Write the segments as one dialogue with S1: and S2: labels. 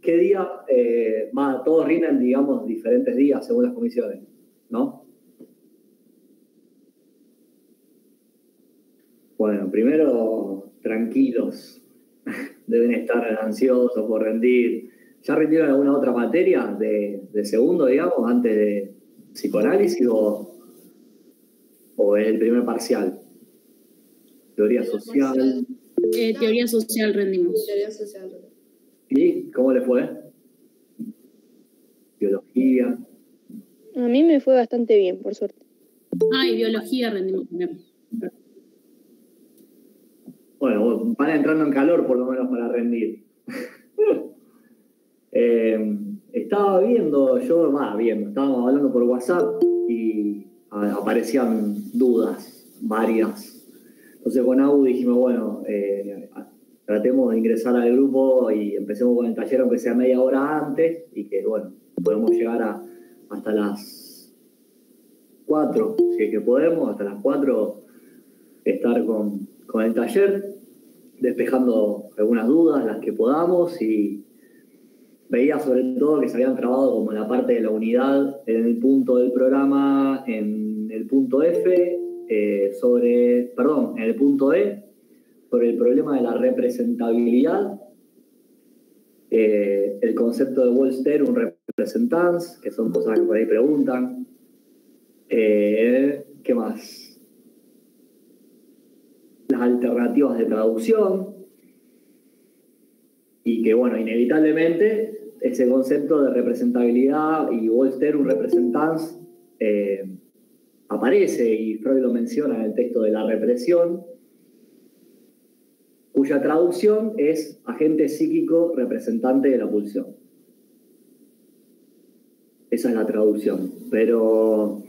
S1: ¿Qué día? Todos rinden, digamos, diferentes días según las comisiones, ¿no? Bueno, primero, tranquilos. Deben estar ansiosos por rendir. ¿Ya rindieron alguna otra materia de segundo, digamos, antes de psicoanálisis o el primer parcial? Teoría social.
S2: Teoría social rendimos.
S3: Teoría social.
S1: ¿Y cómo le fue? Biología.
S4: A mí me fue bastante bien, por suerte.
S2: Y biología rendimos también.
S1: Bueno, van entrando en calor por lo menos para rendir. Estaba viendo, estábamos hablando por WhatsApp y aparecían dudas varias. Entonces con Abu dijimos, bueno, tratemos de ingresar al grupo y empecemos con el taller, aunque sea media hora antes, y que, bueno, podemos llegar hasta las 4, si es que podemos, hasta las 4 estar con el taller, despejando algunas dudas, las que podamos, y veía sobre todo que se habían trabado como la parte de la unidad en el punto del programa, en el punto F, en el punto E, sobre el problema de la representabilidad, el concepto de Wall-Ster, un representance, que son cosas que por ahí preguntan. ¿Qué más? Las alternativas de traducción, y que, bueno, inevitablemente ese concepto de representabilidad y Wall-Ster, un representance, aparece, y Freud lo menciona en el texto de La represión, cuya traducción es agente psíquico representante de la pulsión. Esa es la traducción, pero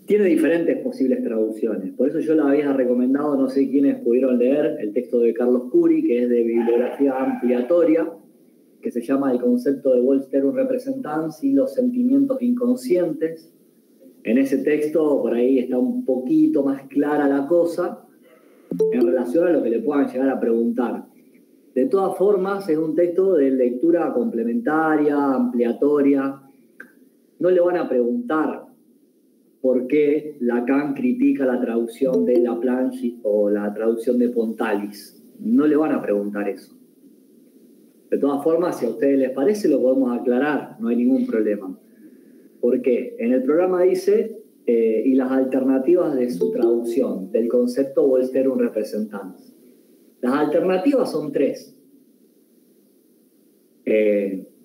S1: tiene diferentes posibles traducciones. Por eso yo la había recomendado, no sé quiénes pudieron leer, el texto de Carlos Curi, que es de bibliografía ampliatoria, que se llama El concepto de Wall-Ster, un representante y los sentimientos inconscientes. En ese texto, por ahí está un poquito más clara la cosa en relación a lo que le puedan llegar a preguntar. De todas formas, es un texto de lectura complementaria, ampliatoria. No le van a preguntar por qué Lacan critica la traducción de Laplanche o la traducción de Pontalis. No le van a preguntar eso. De todas formas, si a ustedes les parece, lo podemos aclarar, no hay ningún problema. ¿Por qué? En el programa dice, y las alternativas de su traducción, del concepto Wall-Ster, un representante. Las alternativas son 3.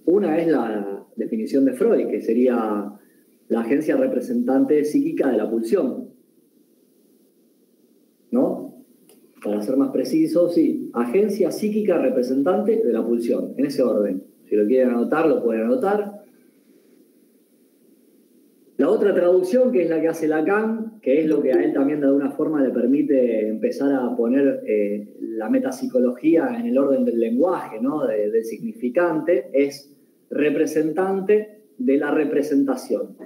S1: Una es la definición de Freud, que sería la agencia representante psíquica de la pulsión, ¿no? Para ser más preciso, sí, agencia psíquica representante de la pulsión, en ese orden. Si lo quieren anotar, lo pueden anotar. La otra traducción, que es la que hace Lacan, que es lo que a él también de alguna forma le permite empezar a poner la metapsicología en el orden del lenguaje, ¿no? Del significante, es representante de la representación.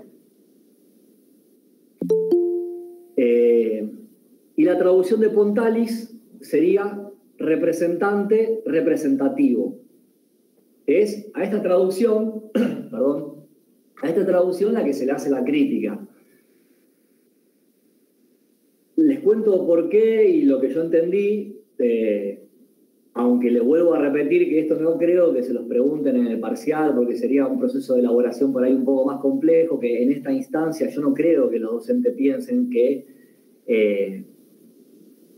S1: Y la traducción de Pontalis sería representante representativo. Es a esta traducción, a esta traducción la que se le hace la crítica. Les cuento por qué y lo que yo entendí, aunque les vuelvo a repetir que esto no creo que se los pregunten en el parcial, porque sería un proceso de elaboración por ahí un poco más complejo, que en esta instancia yo no creo que los docentes piensen que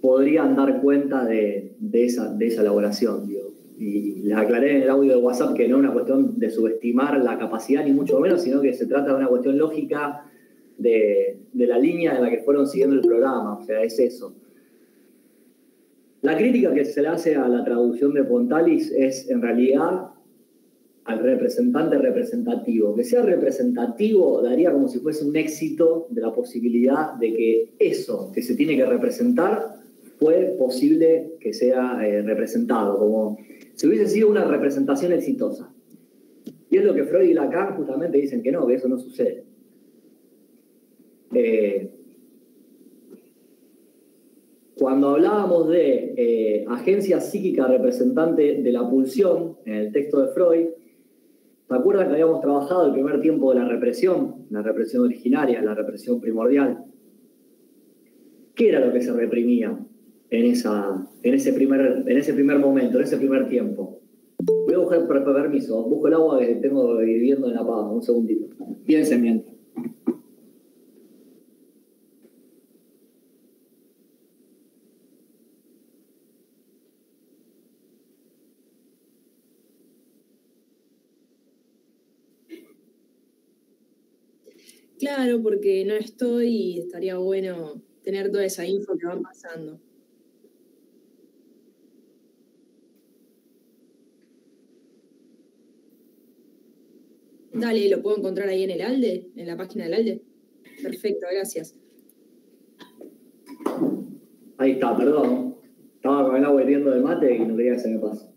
S1: podrían dar cuenta de esa elaboración, digo. Y les aclaré en el audio de WhatsApp que no es una cuestión de subestimar la capacidad, ni mucho menos, sino que se trata de una cuestión lógica de la línea en la que fueron siguiendo el programa. O sea, es eso. La crítica que se le hace a la traducción de Pontalis es, en realidad, al representante representativo. Que sea representativo daría como si fuese un éxito de la posibilidad de que eso que se tiene que representar fue posible que sea representado, como si hubiese sido una representación exitosa. Y es lo que Freud y Lacan justamente dicen que no, que eso no sucede. Cuando hablábamos de agencia psíquica representante de la pulsión, en el texto de Freud, ¿se acuerdan que habíamos trabajado el primer tiempo de la represión originaria, la represión primordial? ¿Qué era lo que se reprimía en ese primer momento, en ese primer tiempo? Voy a buscar permiso, busco el agua que tengo hirviendo en la pava, un segundito. Piensen mientras.
S3: Claro, porque no estoy y estaría bueno tener toda esa info que va pasando. Dale, ¿lo puedo encontrar ahí en el ALDE? ¿En la página del ALDE? Perfecto, gracias.
S1: Ahí está, perdón. Estaba con el agua hirviendo de mate y no quería que se me pase.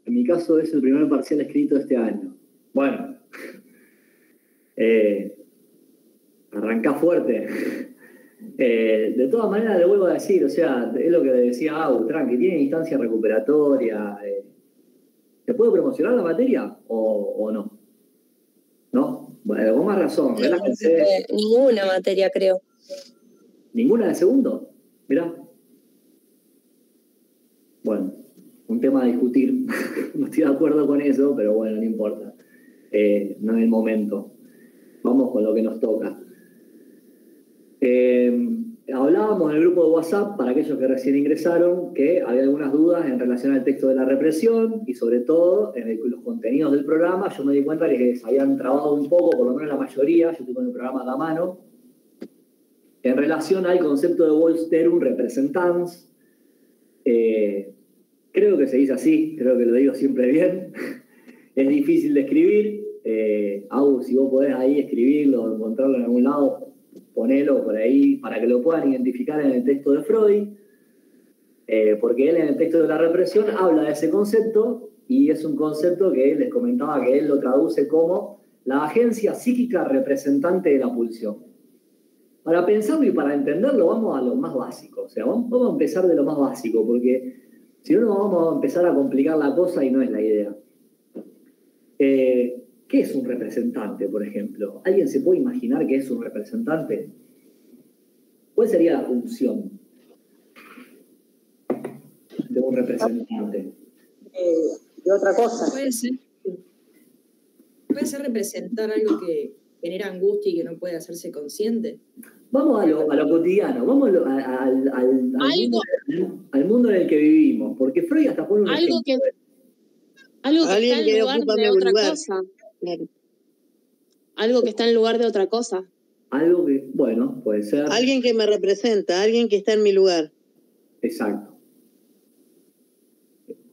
S1: En mi caso es el primer parcial escrito este año. Bueno, arrancá fuerte. De todas maneras, le vuelvo a decir, o sea, es lo que le decía Au, tranqui, tiene instancia recuperatoria. ¿Se puede promocionar la materia o no? ¿No? Bueno, con más razón.
S5: No, ninguna materia, creo.
S1: ¿Ninguna de segundo? Mirá. Bueno, un tema a discutir. No estoy de acuerdo con eso, pero bueno, no importa. No es el momento. Vamos con lo que nos toca. Hablábamos en el grupo de WhatsApp, para aquellos que recién ingresaron, que había algunas dudas en relación al texto de la represión y sobre todo en los contenidos del programa. Yo me di cuenta que se habían trabado un poco, por lo menos la mayoría, yo estoy con el programa a mano, en relación al concepto de Volsterum representans. Creo que se dice así, creo que lo digo siempre bien. Es difícil de escribir. Au, si vos podés ahí escribirlo, encontrarlo en algún lado, ponelo por ahí para que lo puedan identificar en el texto de Freud, porque él en el texto de la represión habla de ese concepto y es un concepto que él les comentaba que él lo traduce como la agencia psíquica representante de la pulsión. para pensarlo y para entenderlo, vamos a lo más básico. O sea, vamos a empezar de lo más básico, porque si no, nos vamos a empezar a complicar la cosa y no es la idea. ¿Qué es un representante, por ejemplo? ¿Alguien se puede imaginar qué es un representante? ¿Cuál sería la función de un representante?
S5: De otra cosa.
S3: Puede ser representar algo que genera angustia y que no puede hacerse consciente.
S1: Vamos a lo cotidiano, vamos al mundo en el que vivimos, porque Freud hasta pone un
S2: Algo que
S1: ejemplo.
S2: está en lugar
S6: ocupa
S2: de
S6: mi
S2: otra
S6: lugar.
S2: cosa. Claro. Algo que está en lugar de otra cosa.
S1: Algo que, bueno, puede ser.
S6: Alguien que me representa, alguien que está en mi lugar.
S1: Exacto.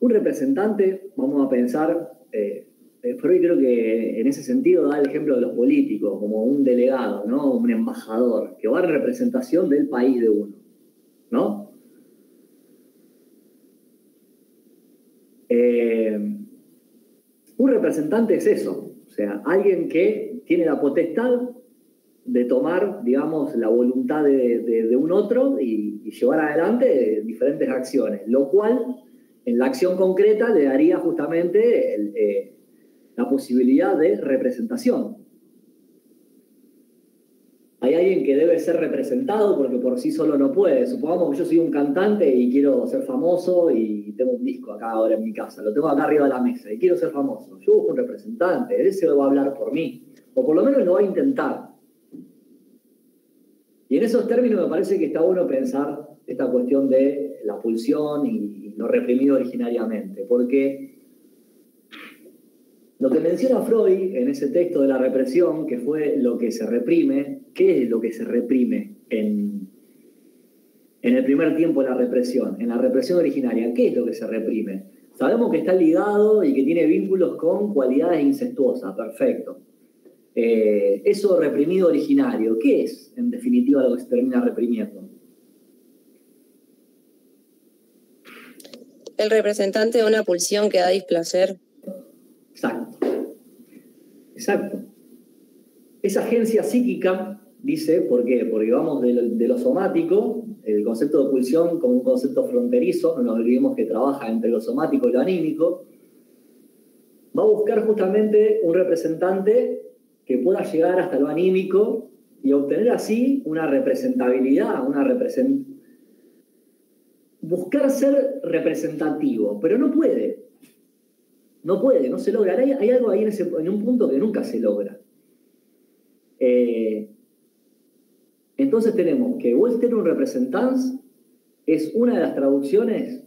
S1: Un representante, vamos a pensar, Freud creo que en ese sentido da el ejemplo de los políticos, como un delegado, ¿no? Un embajador, que va en representación del país de uno, ¿no? Un representante es eso, o sea, alguien que tiene la potestad de tomar, digamos, la voluntad de un otro y llevar adelante diferentes acciones, lo cual en la acción concreta le daría justamente la posibilidad de representación. Hay alguien que debe ser representado porque por sí solo no puede. Supongamos que yo soy un cantante y quiero ser famoso y tengo un disco acá ahora en mi casa, lo tengo acá arriba de la mesa y quiero ser famoso. Yo busco un representante, ese va a hablar por mí, o por lo menos lo va a intentar. Y en esos términos me parece que está bueno pensar esta cuestión de la pulsión y lo reprimido originariamente, porque lo que menciona Freud en ese texto de la represión, que fue lo que se reprime, ¿qué es lo que se reprime en el primer tiempo de la represión? En la represión originaria, ¿qué es lo que se reprime? Sabemos que está ligado y que tiene vínculos con cualidades incestuosas, perfecto. Eso reprimido originario, ¿qué es en definitiva lo que se termina reprimiendo?
S5: El representante de una pulsión que da displacer.
S1: Exacto. Exacto. Esa agencia psíquica, dice, ¿por qué? Porque vamos de lo somático, el concepto de pulsión como un concepto fronterizo, no nos olvidemos que trabaja entre lo somático y lo anímico, va a buscar justamente un representante que pueda llegar hasta lo anímico y obtener así una representabilidad, buscar ser representativo, pero no puede. No puede, no se logra. Hay algo ahí en un punto que nunca se logra. Entonces tenemos que Western un representans es una de las traducciones,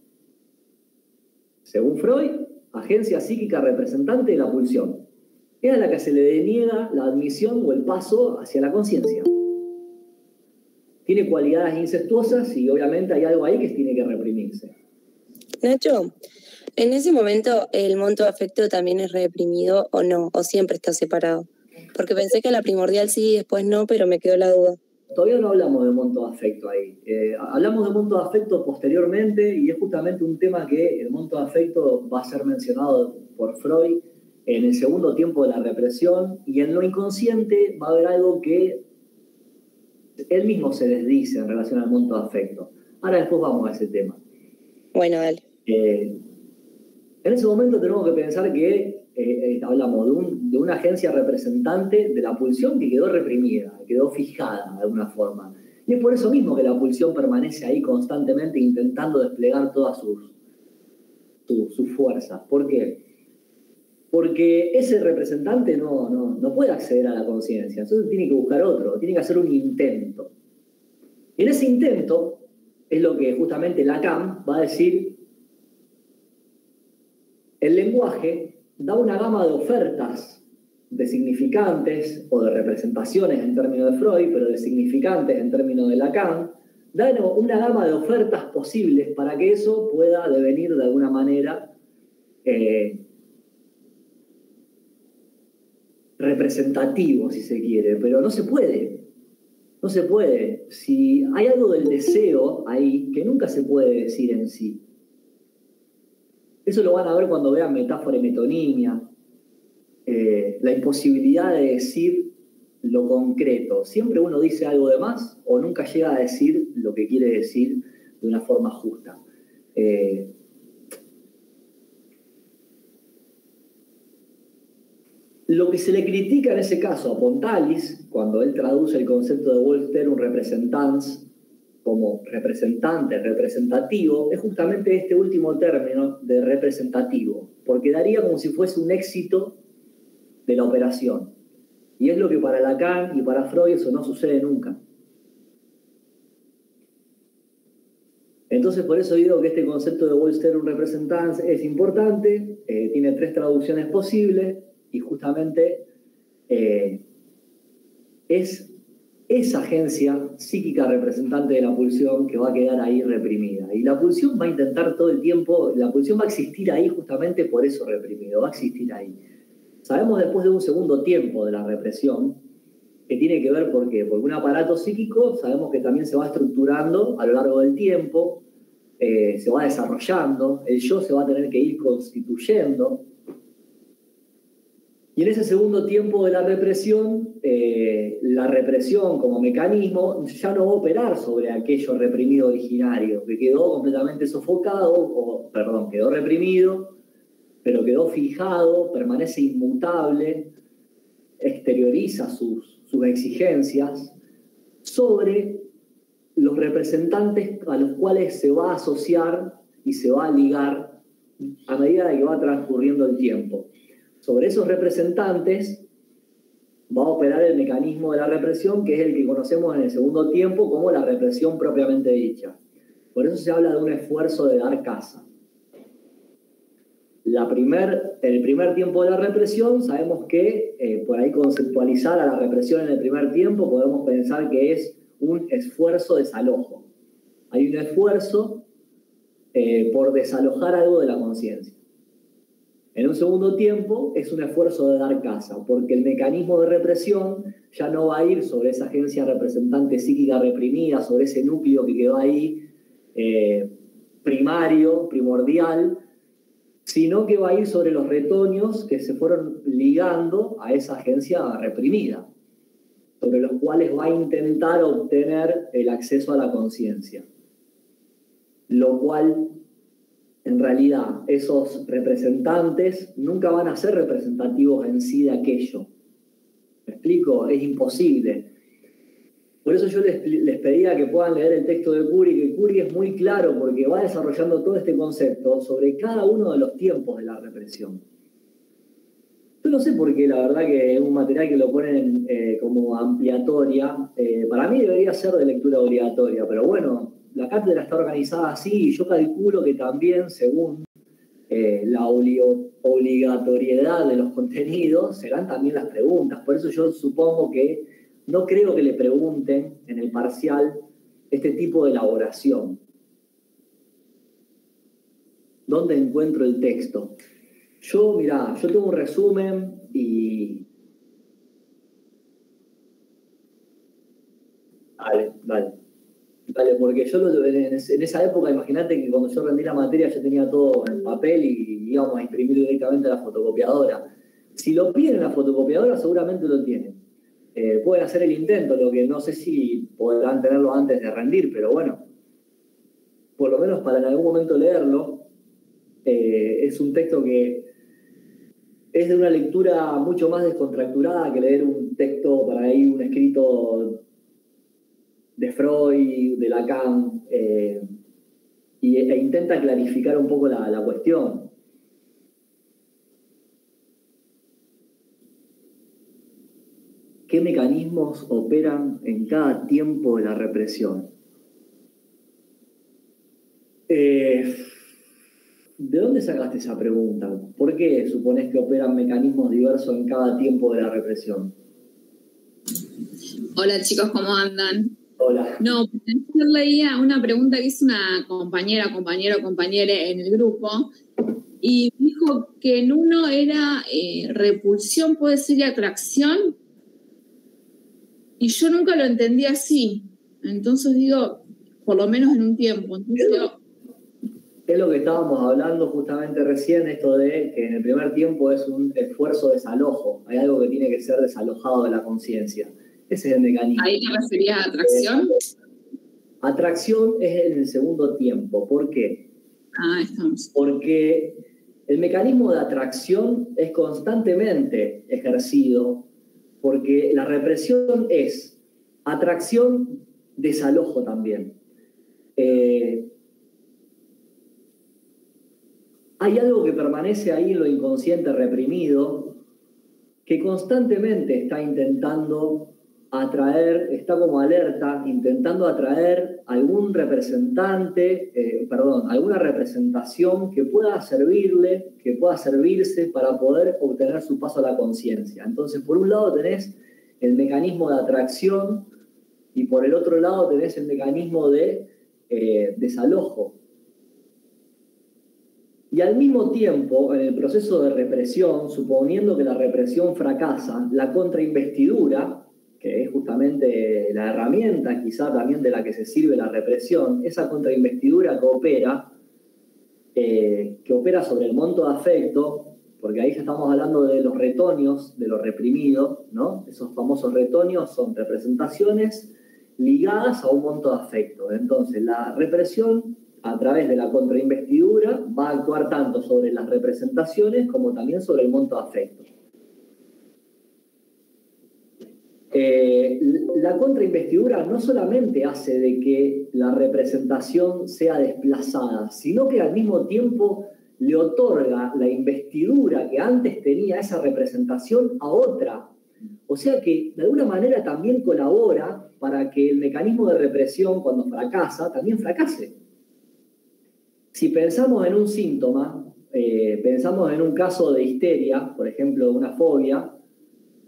S1: según Freud, agencia psíquica representante de la pulsión. Es a la que se le deniega la admisión o el paso hacia la conciencia. Tiene cualidades incestuosas y obviamente hay algo ahí que tiene que reprimirse.
S5: Nacho, en ese momento el monto de afecto también es reprimido o no, o siempre está separado. Porque pensé que la primordial sí y después no, pero me quedó la duda.
S1: Todavía no hablamos de monto de afecto ahí. Hablamos de monto de afecto posteriormente y es justamente un tema que el monto de afecto va a ser mencionado por Freud en el segundo tiempo de la represión y en lo inconsciente va a haber algo que él mismo se desdice en relación al monto de afecto. Ahora después vamos a ese tema.
S5: Bueno, dale.
S1: En ese momento tenemos que pensar que hablamos de una agencia representante de la pulsión que quedó reprimida, quedó fijada de alguna forma. Y es por eso mismo que la pulsión permanece ahí constantemente intentando desplegar todas sus fuerzas. ¿Por qué? Porque ese representante no puede acceder a la conciencia, entonces tiene que buscar otro, tiene que hacer un intento. Y en ese intento es lo que justamente Lacan va a decir: el lenguaje da una gama de ofertas, de significantes o de representaciones en términos de Freud, pero de significantes en términos de Lacan, da una gama de ofertas posibles para que eso pueda devenir de alguna manera representativo, si se quiere, pero no se puede. No se puede. Si hay algo del deseo ahí que nunca se puede decir en sí. Eso lo van a ver cuando vean metáfora y metonimia. La imposibilidad de decir lo concreto, ¿siempre uno dice algo de más o nunca llega a decir lo que quiere decir de una forma justa? Lo que se le critica en ese caso a Pontalis, cuando él traduce el concepto de Voltaire, un representans, como representante, representativo, es justamente este último término de representativo, porque daría como si fuese un éxito de la operación. Y es lo que para Lacan y para Freud eso no sucede nunca. Entonces, por eso digo que este concepto de Voltaire, un representans, es importante, tiene 3 traducciones posibles, y justamente es esa agencia psíquica representante de la pulsión que va a quedar ahí reprimida. Y la pulsión va a intentar todo el tiempo, la pulsión va a existir ahí justamente por eso reprimido, va a existir ahí. Sabemos después de un segundo tiempo de la represión, que tiene que ver ¿por qué? Porque un aparato psíquico sabemos que también se va estructurando a lo largo del tiempo, se va desarrollando, el yo se va a tener que ir constituyendo. Y en ese segundo tiempo de la represión como mecanismo ya no va a operar sobre aquello reprimido originario, que quedó completamente sofocado, quedó reprimido, pero quedó fijado, permanece inmutable, exterioriza sus exigencias sobre los representantes a los cuales se va a asociar y se va a ligar a medida de que va transcurriendo el tiempo. Sobre esos representantes va a operar el mecanismo de la represión, que es el que conocemos en el segundo tiempo como la represión propiamente dicha. Por eso se habla de un esfuerzo de dar caza. El primer tiempo de la represión, sabemos que por ahí conceptualizar a la represión en el primer tiempo podemos pensar que es un esfuerzo de desalojo. Hay un esfuerzo por desalojar algo de la conciencia. En un segundo tiempo es un esfuerzo de dar caza, porque el mecanismo de represión ya no va a ir sobre esa agencia representante psíquica reprimida, sobre ese núcleo que quedó ahí primario, primordial, sino que va a ir sobre los retoños que se fueron ligando a esa agencia reprimida, sobre los cuales va a intentar obtener el acceso a la conciencia. Lo cual, en realidad, esos representantes nunca van a ser representativos en sí de aquello. ¿Me explico? Es imposible. Por eso yo les pedía que puedan leer el texto de Curie, que Curie es muy claro porque va desarrollando todo este concepto sobre cada uno de los tiempos de la represión. Yo no sé por qué, la verdad que es un material que lo ponen como ampliatoria. Para mí debería ser de lectura obligatoria, pero bueno, la cátedra está organizada así y yo calculo que también, según la obligatoriedad de los contenidos, serán también las preguntas. Por eso yo supongo que no creo que le pregunten en el parcial este tipo de elaboración. ¿Dónde encuentro el texto? Yo tengo un resumen y... Dale, porque yo en esa época, imagínate que cuando yo rendí la materia yo tenía todo en papel y íbamos a imprimir directamente a la fotocopiadora. Si lo piden en la fotocopiadora, seguramente lo tienen. Pueden hacer el intento, lo que no sé si podrán tenerlo antes de rendir, pero bueno, por lo menos para en algún momento leerlo, es un texto que es de una lectura mucho más descontracturada que leer un texto para ahí, un escrito de Freud, de Lacan, e intenta clarificar un poco la cuestión. ¿Qué mecanismos operan en cada tiempo de la represión? ¿De dónde sacaste esa pregunta? ¿Por qué suponés que operan mecanismos diversos en cada tiempo de la represión?
S7: Hola chicos, ¿cómo andan?
S1: Hola.
S7: No, yo leía una pregunta que hizo una compañera en el grupo y dijo que en uno era repulsión, puede ser, y atracción. Y yo nunca lo entendí así. Entonces digo, por lo menos en un tiempo. Entonces digo,
S1: Es lo que estábamos hablando justamente recién, esto de que en el primer tiempo es un esfuerzo de desalojo. Hay algo que tiene que ser desalojado de la conciencia. Ese es el mecanismo.
S7: ¿Ahí te referías a atracción?
S1: Atracción es en el segundo tiempo. ¿Por qué?
S7: Estamos.
S1: Porque el mecanismo de atracción es constantemente ejercido, porque la represión es atracción, desalojo también. Hay algo que permanece ahí en lo inconsciente reprimido, que constantemente está intentando atraer, está como alerta, intentando atraer algún representante, alguna representación que pueda servirle, que pueda servirse para poder obtener su paso a la conciencia. Entonces, por un lado tenés el mecanismo de atracción y por el otro lado tenés el mecanismo de desalojo. Y al mismo tiempo, en el proceso de represión, suponiendo que la represión fracasa, la contrainvestidura, que es justamente la herramienta quizá también de la que se sirve la represión, esa contrainvestidura que opera sobre el monto de afecto, porque ahí ya estamos hablando de los retonios, de lo reprimido, ¿no? Esos famosos retonios son representaciones ligadas a un monto de afecto. Entonces, la represión, a través de la contrainvestidura, va a actuar tanto sobre las representaciones como también sobre el monto de afecto. La contrainvestidura no solamente hace de que la representación sea desplazada, sino que al mismo tiempo le otorga la investidura que antes tenía esa representación a otra. O sea que de alguna manera también colabora para que el mecanismo de represión, cuando fracasa, también fracase. Si pensamos en un síntoma, pensamos en un caso de histeria, por ejemplo, una fobia,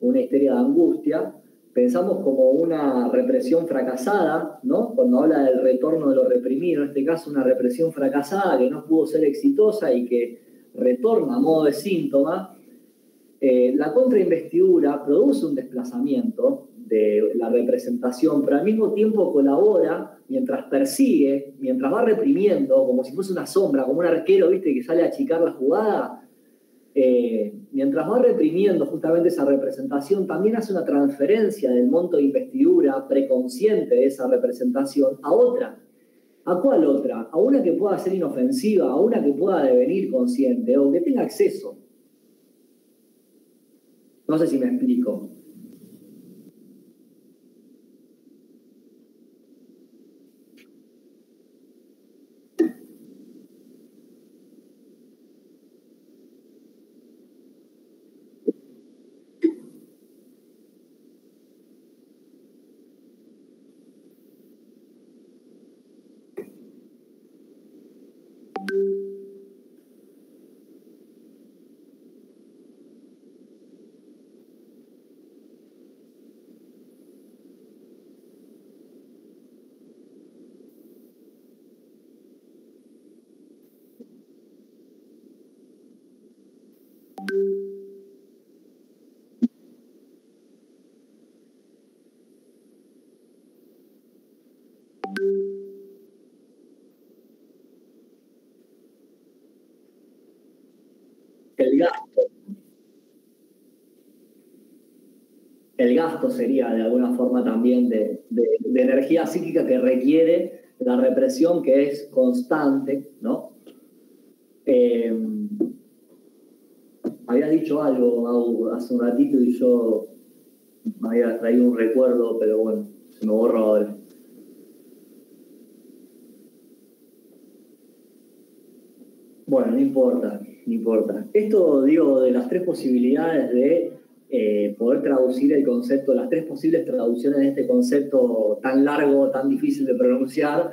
S1: una histeria de angustia, pensamos como una represión fracasada, ¿no? Cuando habla del retorno de lo reprimido, en este caso una represión fracasada que no pudo ser exitosa y que retorna a modo de síntoma, la contrainvestidura produce un desplazamiento de la representación, pero al mismo tiempo colabora mientras persigue, mientras va reprimiendo, como si fuese una sombra, como un arquero, ¿viste?, que sale a achicar la jugada. Mientras va reprimiendo justamente esa representación, también hace una transferencia del monto de investidura preconsciente de esa representación a otra. ¿A cuál otra? A una que pueda ser inofensiva, a una que pueda devenir consciente o que tenga acceso. No sé si me explico. El gasto sería de alguna forma también de energía psíquica que requiere la represión, que es constante, ¿no? Habías dicho algo, Mau, hace un ratito y yo me había traído un recuerdo, pero bueno, se me borra ahora. Bueno, no importa, no importa. Esto, digo, de las tres posibilidades de poder traducir el concepto, las tres posibles traducciones de este concepto tan largo, tan difícil de pronunciar,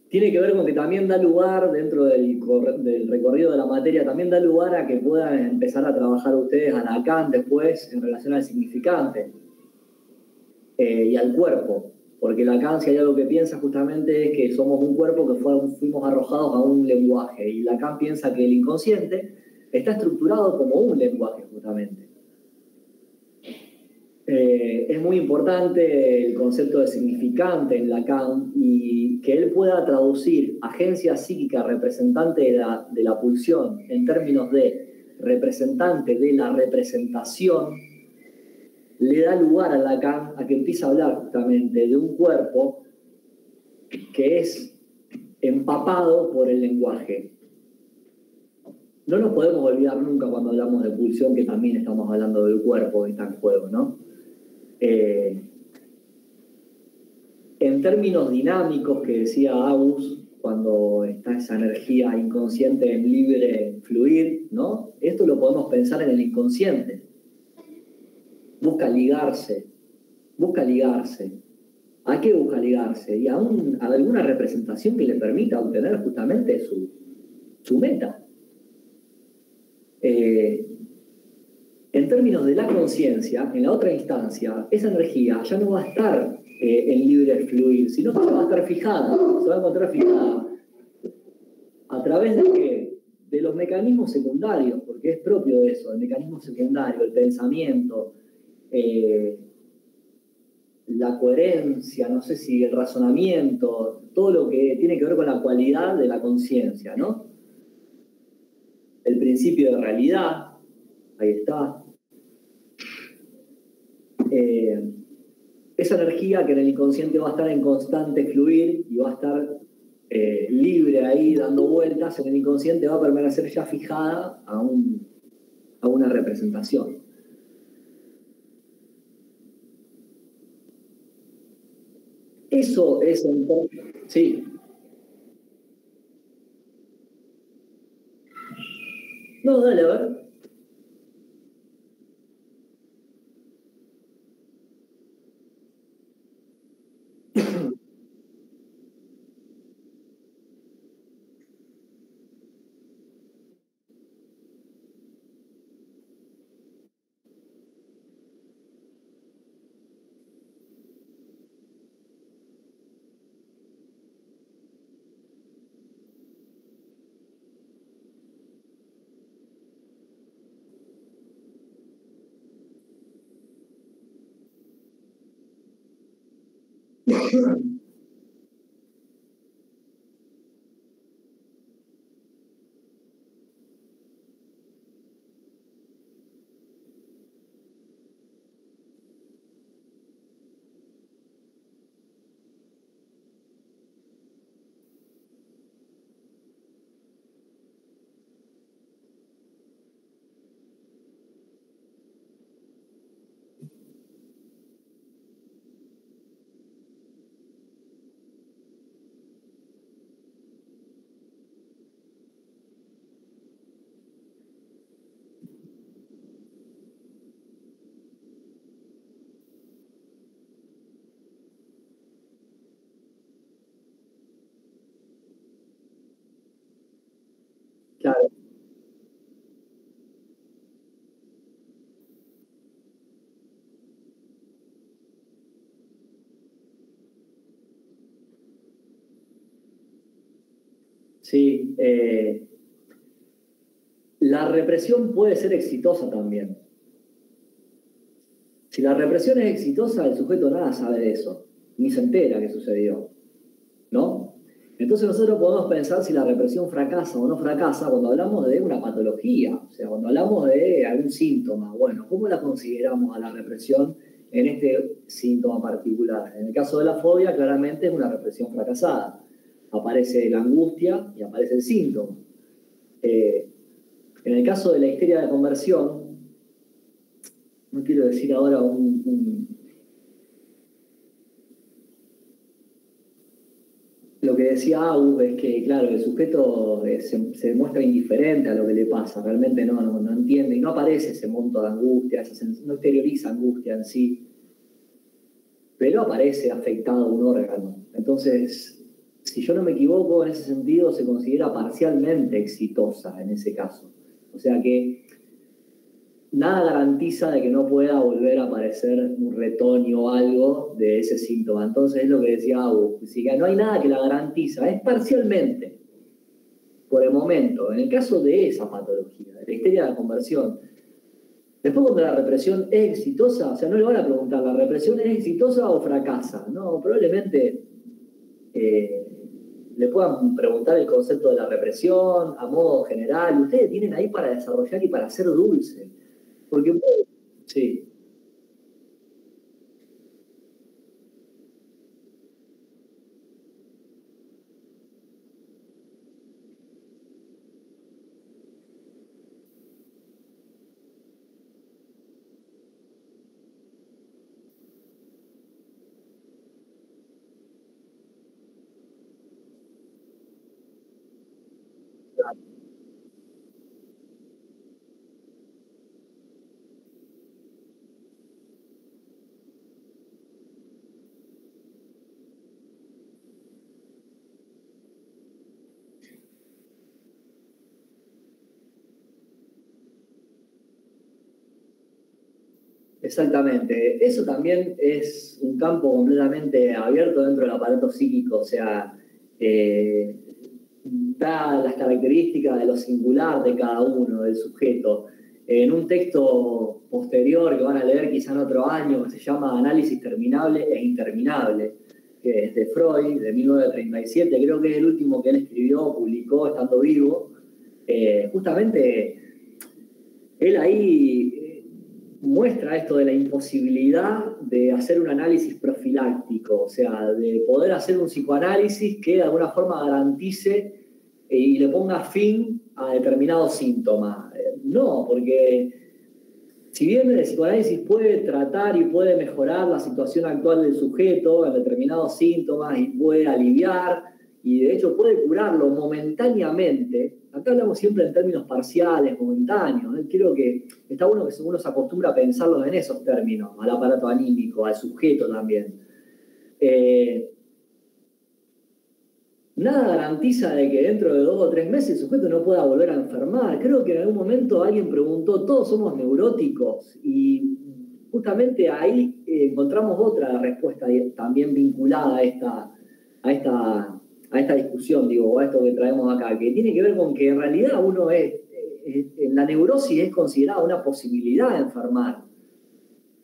S1: tiene que ver con que también da lugar, dentro del recorrido de la materia, también da lugar a que puedan empezar a trabajar ustedes a Lacan después en relación al significante y al cuerpo. Porque Lacan, si hay algo que piensa justamente es que somos un cuerpo que fuimos arrojados a un lenguaje. Y Lacan piensa que el inconsciente está estructurado como un lenguaje justamente. Es muy importante el concepto de significante en Lacan y que él pueda traducir agencia psíquica representante de la pulsión en términos de representante de la representación, le da lugar a Lacan a que empiece a hablar justamente de un cuerpo que es empapado por el lenguaje. No nos podemos olvidar nunca cuando hablamos de pulsión que también estamos hablando del cuerpo que está en juego, ¿no? En términos dinámicos que decía Agus, cuando está esa energía inconsciente en libre fluir, ¿no? Esto lo podemos pensar en el inconsciente. Busca ligarse. ¿A qué busca ligarse? Y a alguna representación que le permita obtener justamente su meta. En términos de la conciencia, en la otra instancia, esa energía ya no va a estar en libre fluir, sino que va a estar fijada, se va a encontrar fijada. ¿A través de qué? De los mecanismos secundarios, porque es propio de eso, el mecanismo secundario, el pensamiento, la coherencia, no sé si el razonamiento, todo lo que tiene que ver con la cualidad de la conciencia, ¿no? El principio de realidad, ahí está. Esa energía que en el inconsciente va a estar en constante fluir y va a estar libre ahí dando vueltas, en el inconsciente va a permanecer ya fijada a una representación. Eso es entonces... Sí. No, dale, a ver. Claro. Sí, la represión puede ser exitosa también. Si la represión es exitosa, el sujeto nada sabe de eso, ni se entera que sucedió, ¿no? Entonces nosotros podemos pensar si la represión fracasa o no fracasa cuando hablamos de una patología, o sea, cuando hablamos de algún síntoma. Bueno, ¿cómo la consideramos a la represión en este síntoma particular? En el caso de la fobia, claramente es una represión fracasada. Aparece la angustia y aparece el síntoma. En el caso de la histeria de conversión, no quiero decir ahora lo que decía Agu es que, claro, el sujeto se muestra indiferente a lo que le pasa, realmente no entiende y no aparece ese monto de angustia, no exterioriza angustia en sí, pero aparece afectado a un órgano. Entonces, si yo no me equivoco, en ese sentido se considera parcialmente exitosa en ese caso. O sea que nada garantiza de que no pueda volver a aparecer un retoño o algo de ese síntoma. Entonces es lo que decía Agu, si no hay nada que la garantiza, es parcialmente, por el momento. En el caso de esa patología, de la histeria de conversión, Después, cuando la represión es exitosa, o sea, no le van a preguntar, ¿la represión es exitosa o fracasa? No, probablemente le puedan preguntar el concepto de la represión a modo general. Ustedes tienen ahí para desarrollar y para ser dulce. Porque, sí. Exactamente. Eso también es un campo completamente abierto dentro del aparato psíquico, o sea, da las características de lo singular de cada uno, del sujeto. En un texto posterior que van a leer quizá en otro año, que se llama Análisis terminable e interminable, que es de Freud, de 1937, creo que es el último que él escribió, publicó estando vivo, justamente él ahí muestra esto de la imposibilidad de hacer un análisis profiláctico, o sea, de poder hacer un psicoanálisis que de alguna forma garantice y le ponga fin a determinados síntomas. No, porque si bien el psicoanálisis puede tratar y puede mejorar la situación actual del sujeto en determinados síntomas y puede aliviar y de hecho puede curarlo momentáneamente, acá hablamos siempre en términos parciales, momentáneos. Creo que está bueno que uno se acostumbra a pensarlo en esos términos, al aparato anímico, al sujeto también. Nada garantiza de que dentro de 2 o 3 meses el sujeto no pueda volver a enfermar. Creo que en algún momento alguien preguntó, ¿todos somos neuróticos? Y justamente ahí encontramos otra respuesta también vinculada a esta discusión, digo, o a esto que traemos acá, que tiene que ver con que en realidad uno en la neurosis es considerada una posibilidad de enfermar.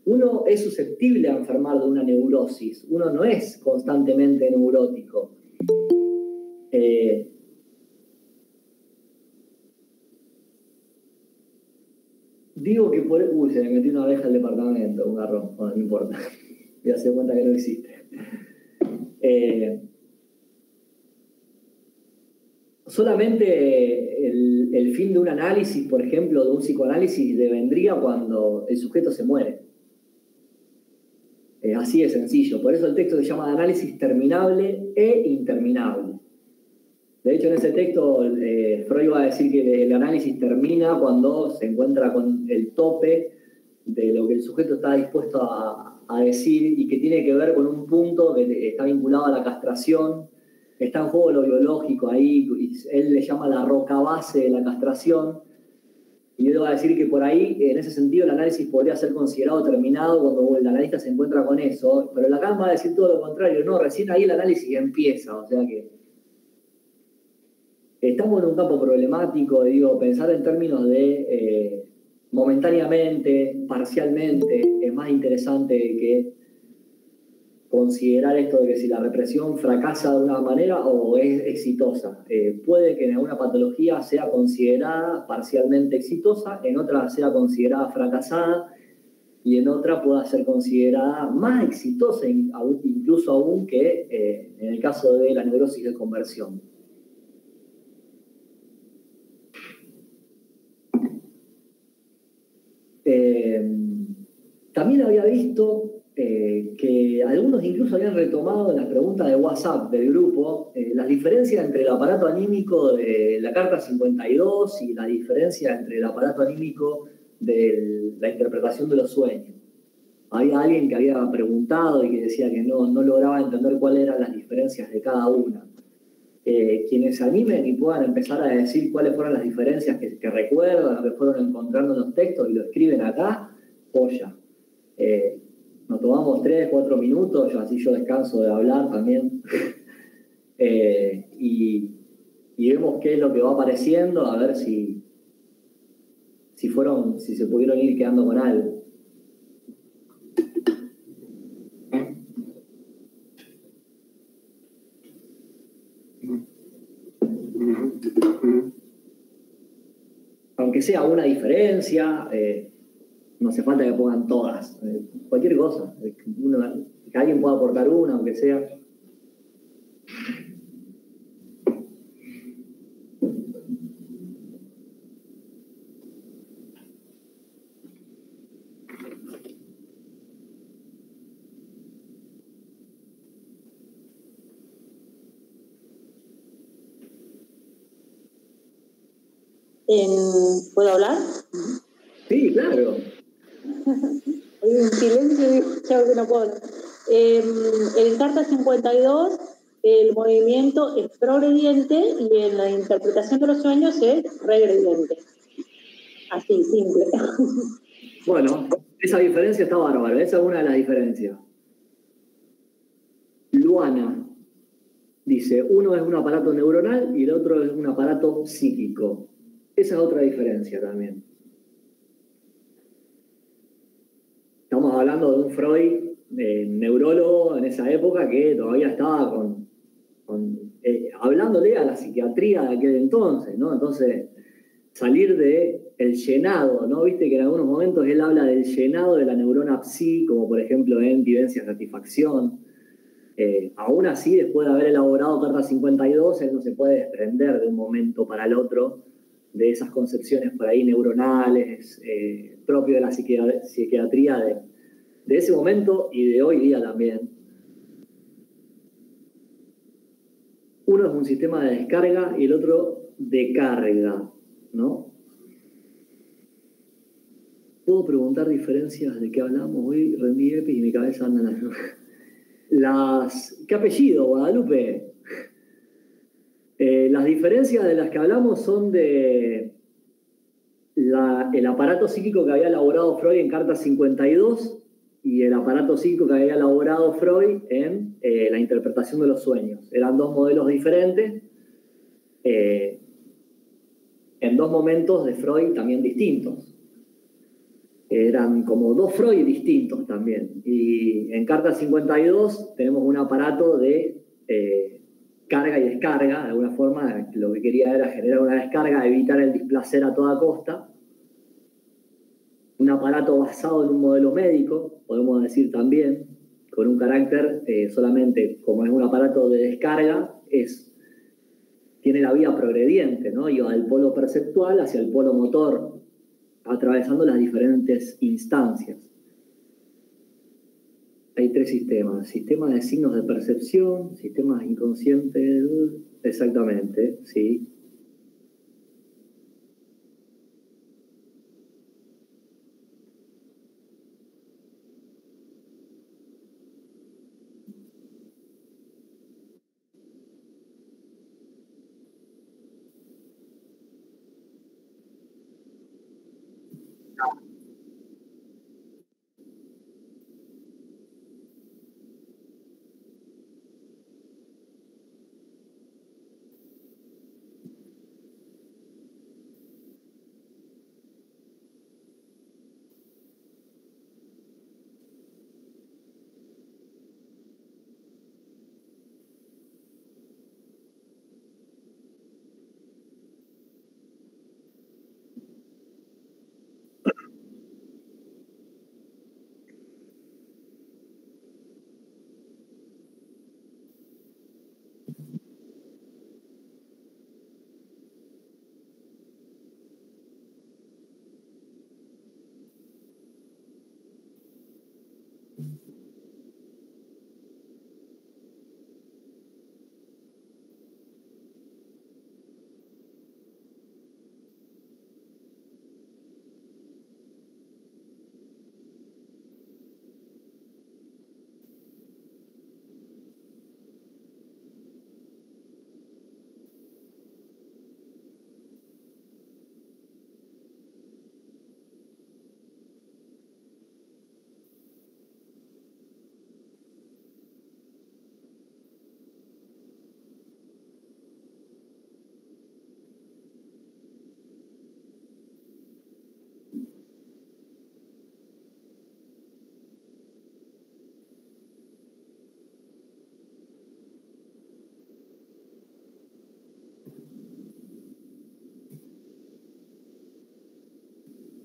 S1: Uno es susceptible a enfermar de una neurosis, uno no es constantemente neurótico. Digo que por... Uy, se me metió una abeja al departamento, un garrón, bueno, no importa, voy a hacer cuenta que no existe. Solamente el fin de un análisis, por ejemplo, de un psicoanálisis, vendría cuando el sujeto se muere. Así de sencillo. Por eso el texto se llama de análisis terminable e interminable. De hecho, en ese texto, Freud va a decir que el análisis termina cuando se encuentra con el tope de lo que el sujeto está dispuesto a decir y que tiene que ver con un punto que está vinculado a la castración. Está en juego lo biológico ahí, y él le llama la roca base de la castración. Y él va a decir que por ahí, en ese sentido, el análisis podría ser considerado terminado cuando el analista se encuentra con eso. Pero Lacan va a decir todo lo contrario. No, recién ahí el análisis empieza. O sea que estamos en un campo problemático, digo, pensar en términos de momentáneamente, parcialmente, es más interesante que considerar esto de que si la represión fracasa de una manera o es exitosa. Puede que en alguna patología sea considerada parcialmente exitosa, en otra sea considerada fracasada y en otra pueda ser considerada más exitosa, incluso aún que en el caso de la neurosis de conversión. También había visto que algunos incluso habían retomado en las preguntas de WhatsApp del grupo las diferencias entre el aparato anímico de la carta 52 y la diferencia entre el aparato anímico de la interpretación de los sueños. Había alguien que había preguntado y que decía que no lograba entender cuáles eran las diferencias de cada una. Quienes se animen y puedan empezar a decir cuáles fueron las diferencias que recuerdan o que fueron encontrando en los textos y lo escriben acá, joya. Nos tomamos 3, 4 minutos, así yo descanso de hablar también. Y vemos qué es lo que va apareciendo, a ver si si se pudieron ir quedando con algo. Aunque sea una diferencia, no hace falta que pongan todas. Cualquier cosa. Que alguien pueda aportar una, aunque sea.
S8: ¿Puedo hablar?
S1: Sí, claro.
S8: Hay un silencio y ya que no puedo hablar. En Carta 52 el movimiento es progrediente y en la interpretación de los sueños es regrediente. Así, simple.
S1: Bueno, esa diferencia está bárbara. Esa es una de las diferencias. Luana dice, uno es un aparato neuronal y el otro es un aparato psíquico. Esa es otra diferencia también. Estamos hablando de un Freud, neurólogo en esa época, que todavía estaba hablándole a la psiquiatría de aquel entonces, ¿no? Entonces, salir de el llenado, ¿no? Viste que en algunos momentos él habla del llenado de la neurona psi, como por ejemplo en vivencia satisfacción. Aún así, después de haber elaborado Carta 52, él no se puede desprender de un momento para el otro de esas concepciones por ahí neuronales, propio de la psiquiatría de ese momento y de hoy día también. Uno es un sistema de descarga y el otro de carga, ¿no? ¿Puedo preguntar diferencias de qué hablamos hoy? Rendí EPI y mi cabeza anda ¿Qué apellido, Guadalupe? Las diferencias de las que hablamos son de el aparato psíquico que había elaborado Freud en Carta 52 y el aparato psíquico que había elaborado Freud en la interpretación de los sueños. Eran dos modelos diferentes, en dos momentos de Freud también distintos. Eran como dos Freud distintos también. Y en Carta 52 tenemos un aparato de carga y descarga. De alguna forma, lo que quería era generar una descarga, evitar el displacer a toda costa. Un aparato basado en un modelo médico, podemos decir también, con un carácter solamente, como es un aparato de descarga, tiene la vía progrediente, ¿no? Y va del polo perceptual hacia el polo motor, atravesando las diferentes instancias. Hay tres sistemas: sistemas de signos de percepción, sistemas inconscientes, exactamente, sí.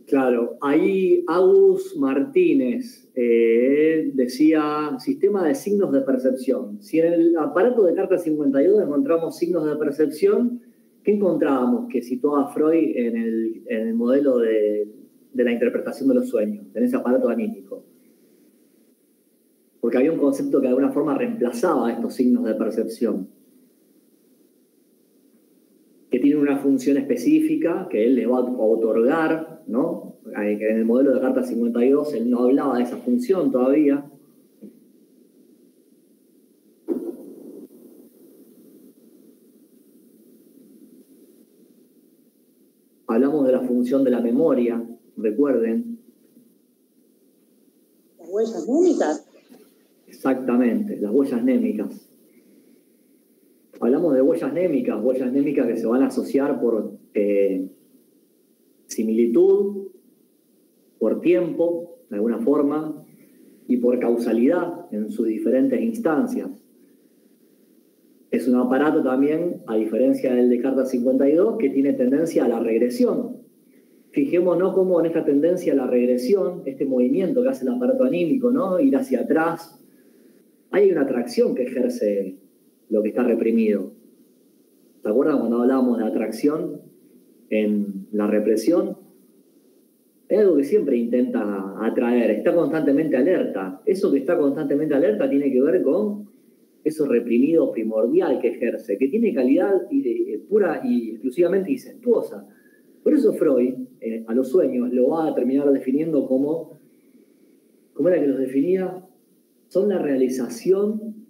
S1: Claro, ahí Agus Martínez decía sistema de signos de percepción. Si en el aparato de carta 52 encontramos signos de percepción, ¿qué encontrábamos que situaba Freud en el modelo de la interpretación de los sueños, en ese aparato anímico? Porque había un concepto que de alguna forma reemplazaba estos signos de percepción, que tienen una función específica que él le va a otorgar, ¿no? En el modelo de carta 52 él no hablaba de esa función todavía. Hablamos de la función de la memoria, recuerden.
S8: Las huellas némicas.
S1: Exactamente, las huellas némicas. Hablamos de huellas némicas que se van a asociar por similitud, por tiempo, de alguna forma, y por causalidad en sus diferentes instancias. Es un aparato también, a diferencia del de carta 52, que tiene tendencia a la regresión. Fijémonos cómo en esta tendencia a la regresión, este movimiento que hace el aparato anímico, ¿no? Ir hacia atrás, hay una atracción que ejerce lo que está reprimido. ¿Se acuerdan cuando hablábamos de atracción en la represión? Es algo que siempre intenta atraer, está constantemente alerta. Eso que está constantemente alerta tiene que ver con eso reprimido primordial que ejerce, que tiene calidad pura y exclusivamente incestuosa. Por eso Freud, a los sueños, lo va a terminar definiendo como, ¿cómo era que los definía? Son la realización,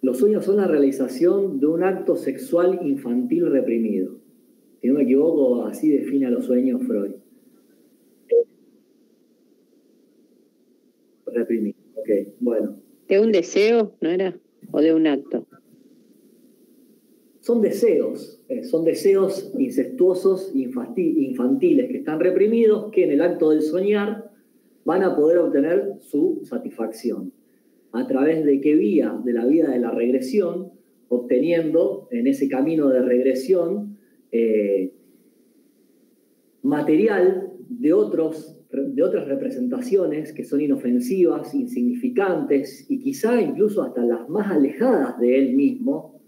S1: los sueños son la realización de un acto sexual infantil reprimido. Si no me equivoco, así define a los sueños Freud. Reprimido, ok, bueno.
S9: ¿De un deseo, no era? ¿O de un acto?
S1: Son deseos incestuosos infantiles que están reprimidos, que en el acto del soñar van a poder obtener su satisfacción. ¿A través de qué vía? De la vía de la regresión, obteniendo en ese camino de regresión material de otras representaciones que son inofensivas, insignificantes y quizá incluso hasta las más alejadas de él mismo,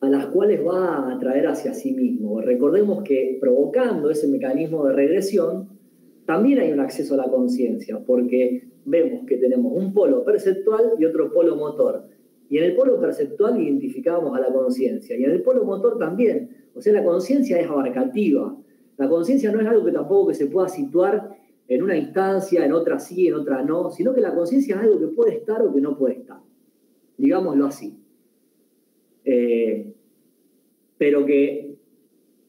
S1: a las cuales va a atraer hacia sí mismo. Recordemos que provocando ese mecanismo de regresión también hay un acceso a la conciencia, porque vemos que tenemos un polo perceptual y otro polo motor. Y en el polo perceptual identificamos a la conciencia, y en el polo motor también. O sea, la conciencia es abarcativa. La conciencia no es algo que tampoco que se pueda situar en una instancia, en otra sí, en otra no, sino que la conciencia es algo que puede estar o que no puede estar. Digámoslo así. Pero que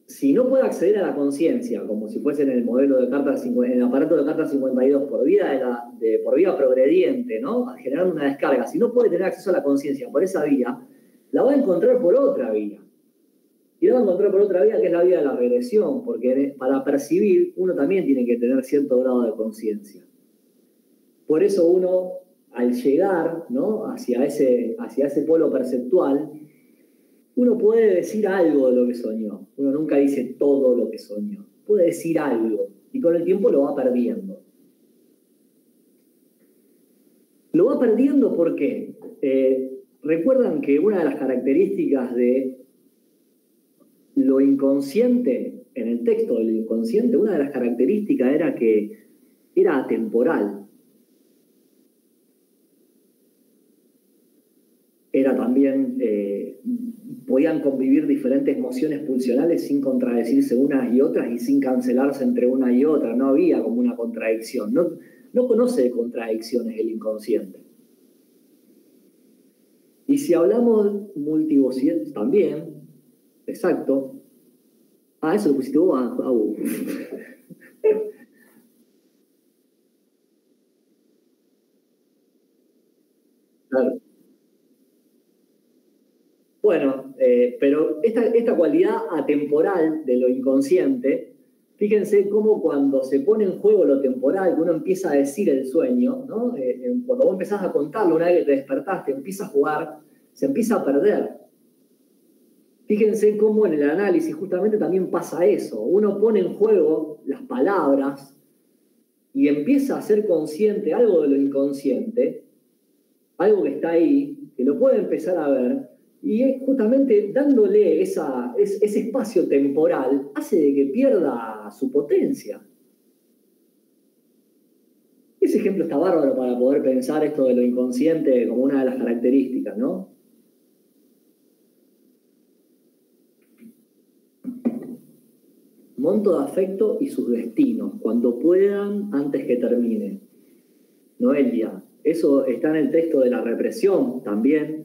S1: si no puede acceder a la conciencia, como si fuese en el modelo de carta, en el aparato de carta 52, por vía progrediente, ¿no? Generando una descarga, si no puede tener acceso a la conciencia por esa vía, la va a encontrar por otra vía. Y la va a encontrar por otra vía, que es la vía de la regresión, porque para percibir uno también tiene que tener cierto grado de conciencia. Por eso uno, al llegar, ¿no? hacia ese polo perceptual, uno puede decir algo de lo que soñó. Uno nunca dice todo lo que soñó. Puede decir algo, y con el tiempo lo va perdiendo. Lo va perdiendo porque recuerdan que una de las características de lo inconsciente, en el texto del inconsciente, una de las características era que era atemporal. Era también, podían convivir diferentes emociones pulsionales sin contradecirse unas y otras y sin cancelarse entre una y otra. No había como una contradicción. No conoce de contradicciones el inconsciente. Y si hablamos multivocidad también, exacto. Eso lo pusiste vos, Claro. Bueno, pero esta cualidad atemporal de lo inconsciente, fíjense cómo cuando se pone en juego lo temporal, que uno empieza a decir el sueño, ¿no? Cuando vos empezás a contarlo, una vez que te despertaste, empieza a jugar, se empieza a perder. Fíjense cómo en el análisis justamente también pasa eso. Uno pone en juego las palabras y empieza a ser consciente algo de lo inconsciente, algo que está ahí, que lo puede empezar a ver, y es justamente dándole ese espacio temporal, hace de que pierda su potencia. Ese ejemplo está bárbaro para poder pensar esto de lo inconsciente como una de las características, ¿no? Monto de afecto y sus destinos, cuando puedan, antes que termine. Noelia, eso está en el texto de la represión también.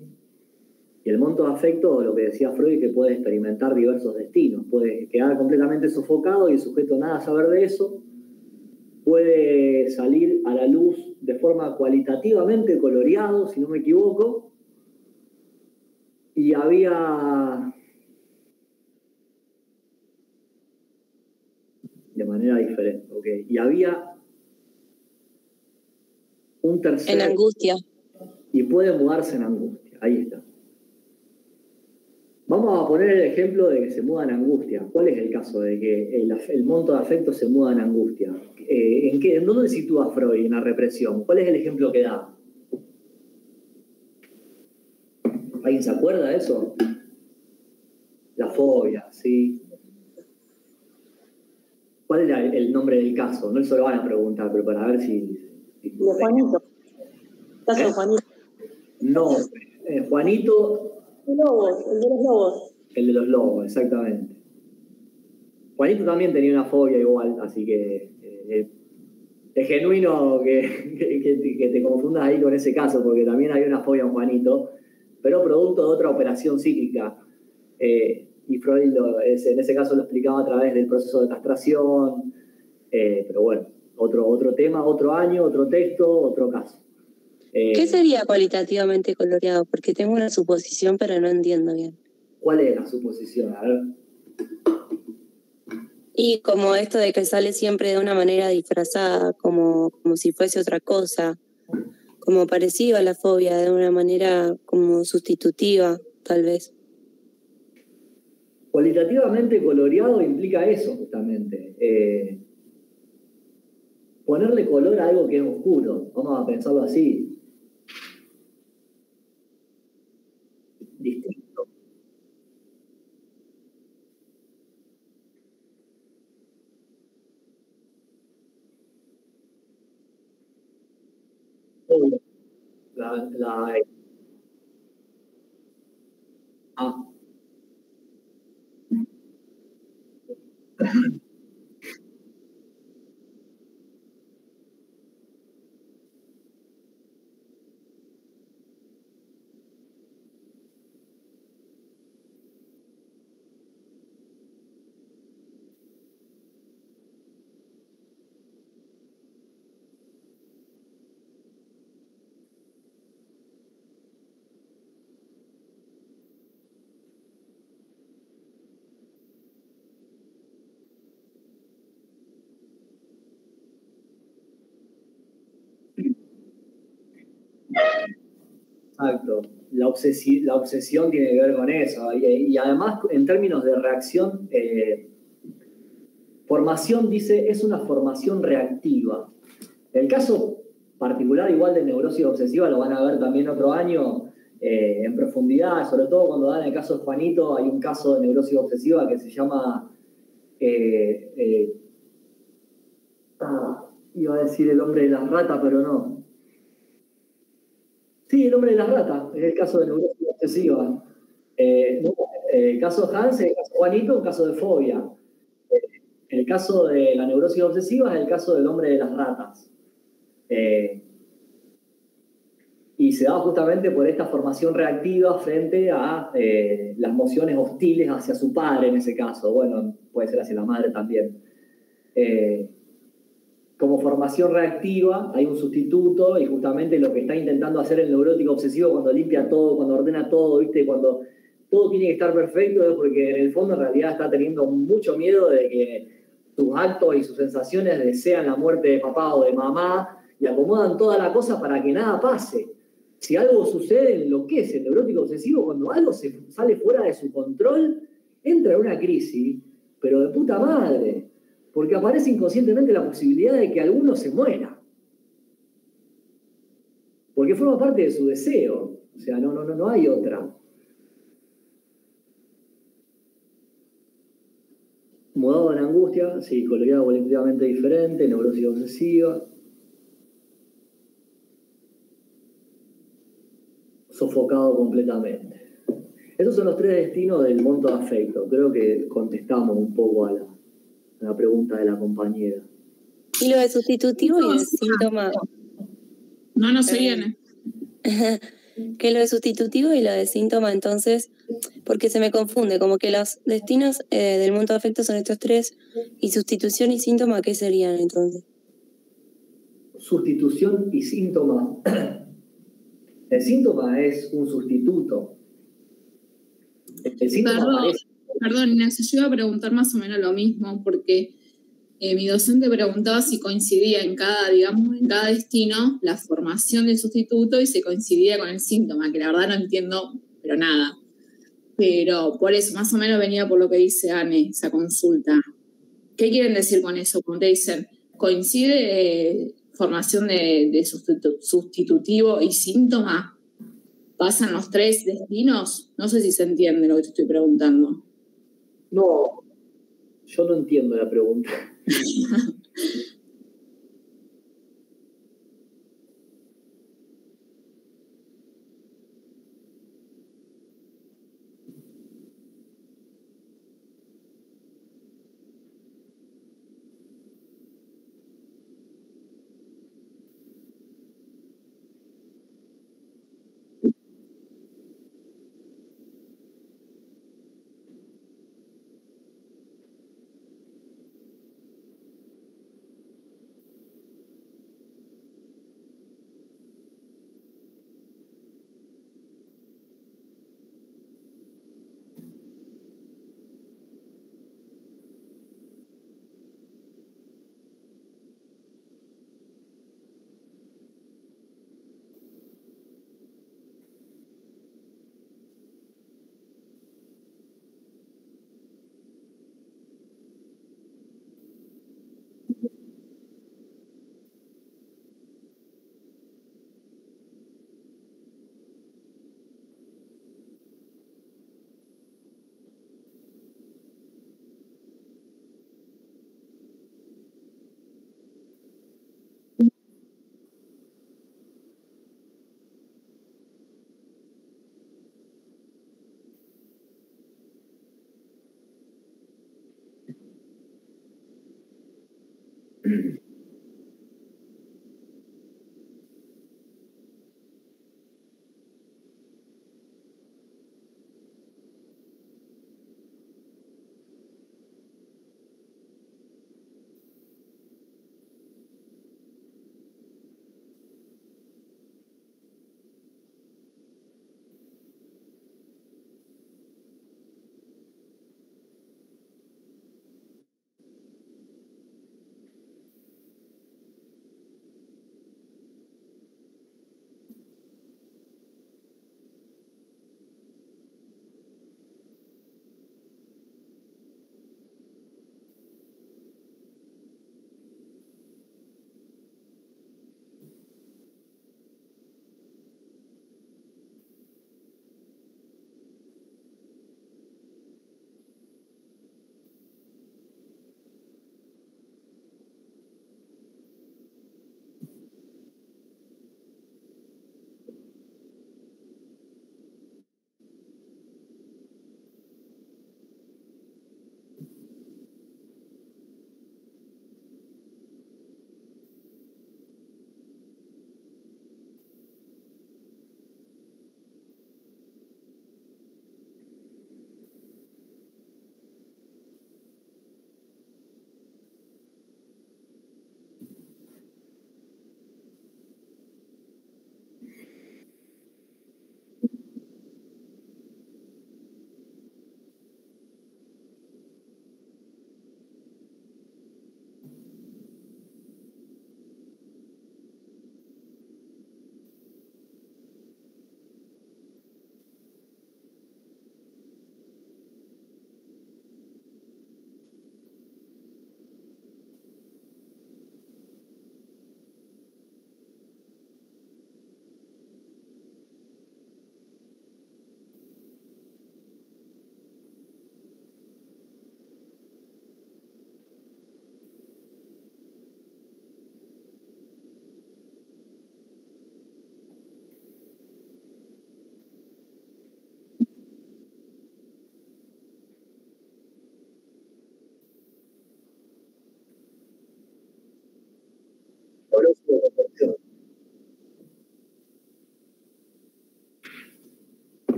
S1: Y el monto de afecto, lo que decía Freud, que puede experimentar diversos destinos. Puede quedar completamente sofocado y el sujeto nada saber de eso. Puede salir a la luz de forma cualitativamente coloreado, si no me equivoco. Y había... de manera diferente, ok. Y había un tercer...
S5: En angustia.
S1: Y puede mudarse en angustia, ahí está. Vamos a poner el ejemplo de que se muda en angustia. ¿Cuál es el caso de que el monto de afecto se muda en angustia? ¿En dónde sitúa Freud en la represión? ¿Cuál es el ejemplo que da? ¿Alguien se acuerda de eso? La fobia, ¿sí? ¿Cuál era el nombre del caso? No se lo van a preguntar, pero para ver si...
S8: De Juanito. Caso de Juanito.
S1: No, Juanito...
S8: Lobos, el de los lobos.
S1: El de los lobos, exactamente. Juanito también tenía una fobia igual, así que es genuino que te confundas ahí con ese caso, porque también hay una fobia en Juanito, pero producto de otra operación psíquica. Y Freud en ese caso lo explicaba a través del proceso de castración, pero bueno, otro tema, otro año, otro texto, otro caso.
S5: ¿Qué sería cualitativamente coloreado? Porque tengo una suposición, pero no entiendo bien.
S1: ¿Cuál es la suposición? A ver.
S5: Y como esto de que sale siempre de una manera disfrazada, como si fuese otra cosa, como parecido a la fobia, de una manera como sustitutiva, tal vez.
S1: Cualitativamente coloreado implica eso, justamente. Ponerle color a algo que es oscuro. Vamos a pensarlo así. Distinto. Ah. Exacto. La obsesión tiene que ver con eso. Y además, en términos de reacción, formación dice, es una formación reactiva. El caso particular igual de neurosis obsesiva lo van a ver también otro año en profundidad, sobre todo cuando dan el caso de Juanito, hay un caso de neurosis obsesiva que se llama... iba a decir el hombre de las ratas, pero no. Sí, el hombre de las ratas, es el caso de neurosis obsesiva. El caso Hans, el caso Juanito, un caso de fobia. El caso de la neurosis obsesiva es el caso del hombre de las ratas. Y se da justamente por esta formación reactiva frente a las emociones hostiles hacia su padre en ese caso. Bueno, puede ser hacia la madre también. Como formación reactiva hay un sustituto y justamente lo que está intentando hacer el neurótico obsesivo cuando limpia todo, cuando ordena todo, ¿viste? Cuando todo tiene que estar perfecto es porque en el fondo en realidad está teniendo mucho miedo de que sus actos y sus sensaciones desean la muerte de papá o de mamá y acomodan toda la cosa para que nada pase. Si algo sucede, enloquece. El neurótico obsesivo, cuando algo se sale fuera de su control, entra en una crisis, pero de puta madre, porque aparece inconscientemente la posibilidad de que alguno se muera. Porque forma parte de su deseo. O sea, no hay otra. Mudado en angustia, psicología colectivamente diferente, neurosis obsesiva. Sofocado completamente. Esos son los 3 destinos del monto de afecto. Creo que contestamos un poco a la pregunta de la compañera.
S5: Y lo de sustitutivo y de síntoma.
S7: No se viene.
S5: Que lo de sustitutivo y lo de síntoma, entonces, porque se me confunde, como que los destinos del monto de afecto son estos 3, y sustitución y síntoma, ¿qué serían entonces?
S1: Sustitución y síntoma. El síntoma es un sustituto. El síntoma aparece.
S7: Perdón, Ignacio, yo iba a preguntar más o menos lo mismo, porque mi docente preguntaba si coincidía en cada destino la formación del sustituto y si coincidía con el síntoma, que la verdad no entiendo, pero nada. Pero por eso, más o menos venía por lo que dice Anne, esa consulta. ¿Qué quieren decir con eso? Cuando te dicen, ¿coincide formación de sustitutivo y síntoma? ¿Pasan los 3 destinos? No sé si se entiende lo que te estoy preguntando.
S1: No, yo no entiendo la pregunta.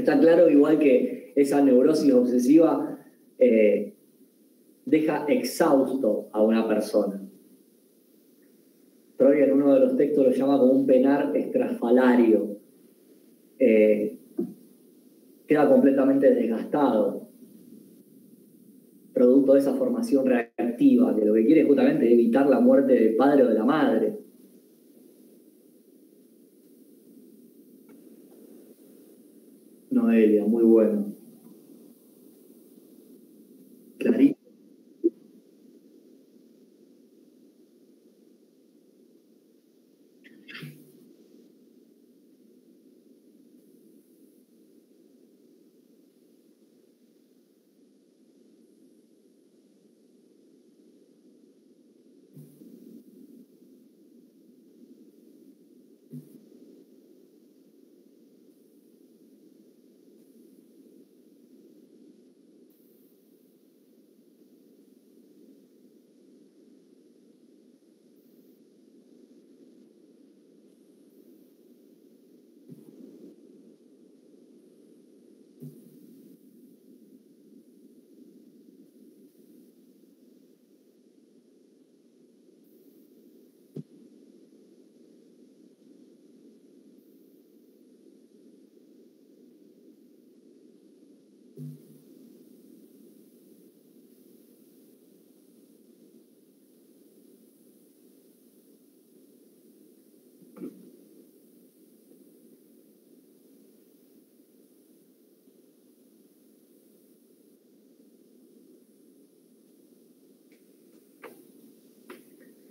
S1: Está claro igual que esa neurosis obsesiva deja exhausto a una persona. Freud en uno de los textos lo llama como un penar estrafalario. Queda completamente desgastado, producto de esa formación reactiva, que lo que quiere es justamente evitar la muerte del padre o de la madre. Noelia, muy bueno. Clarito.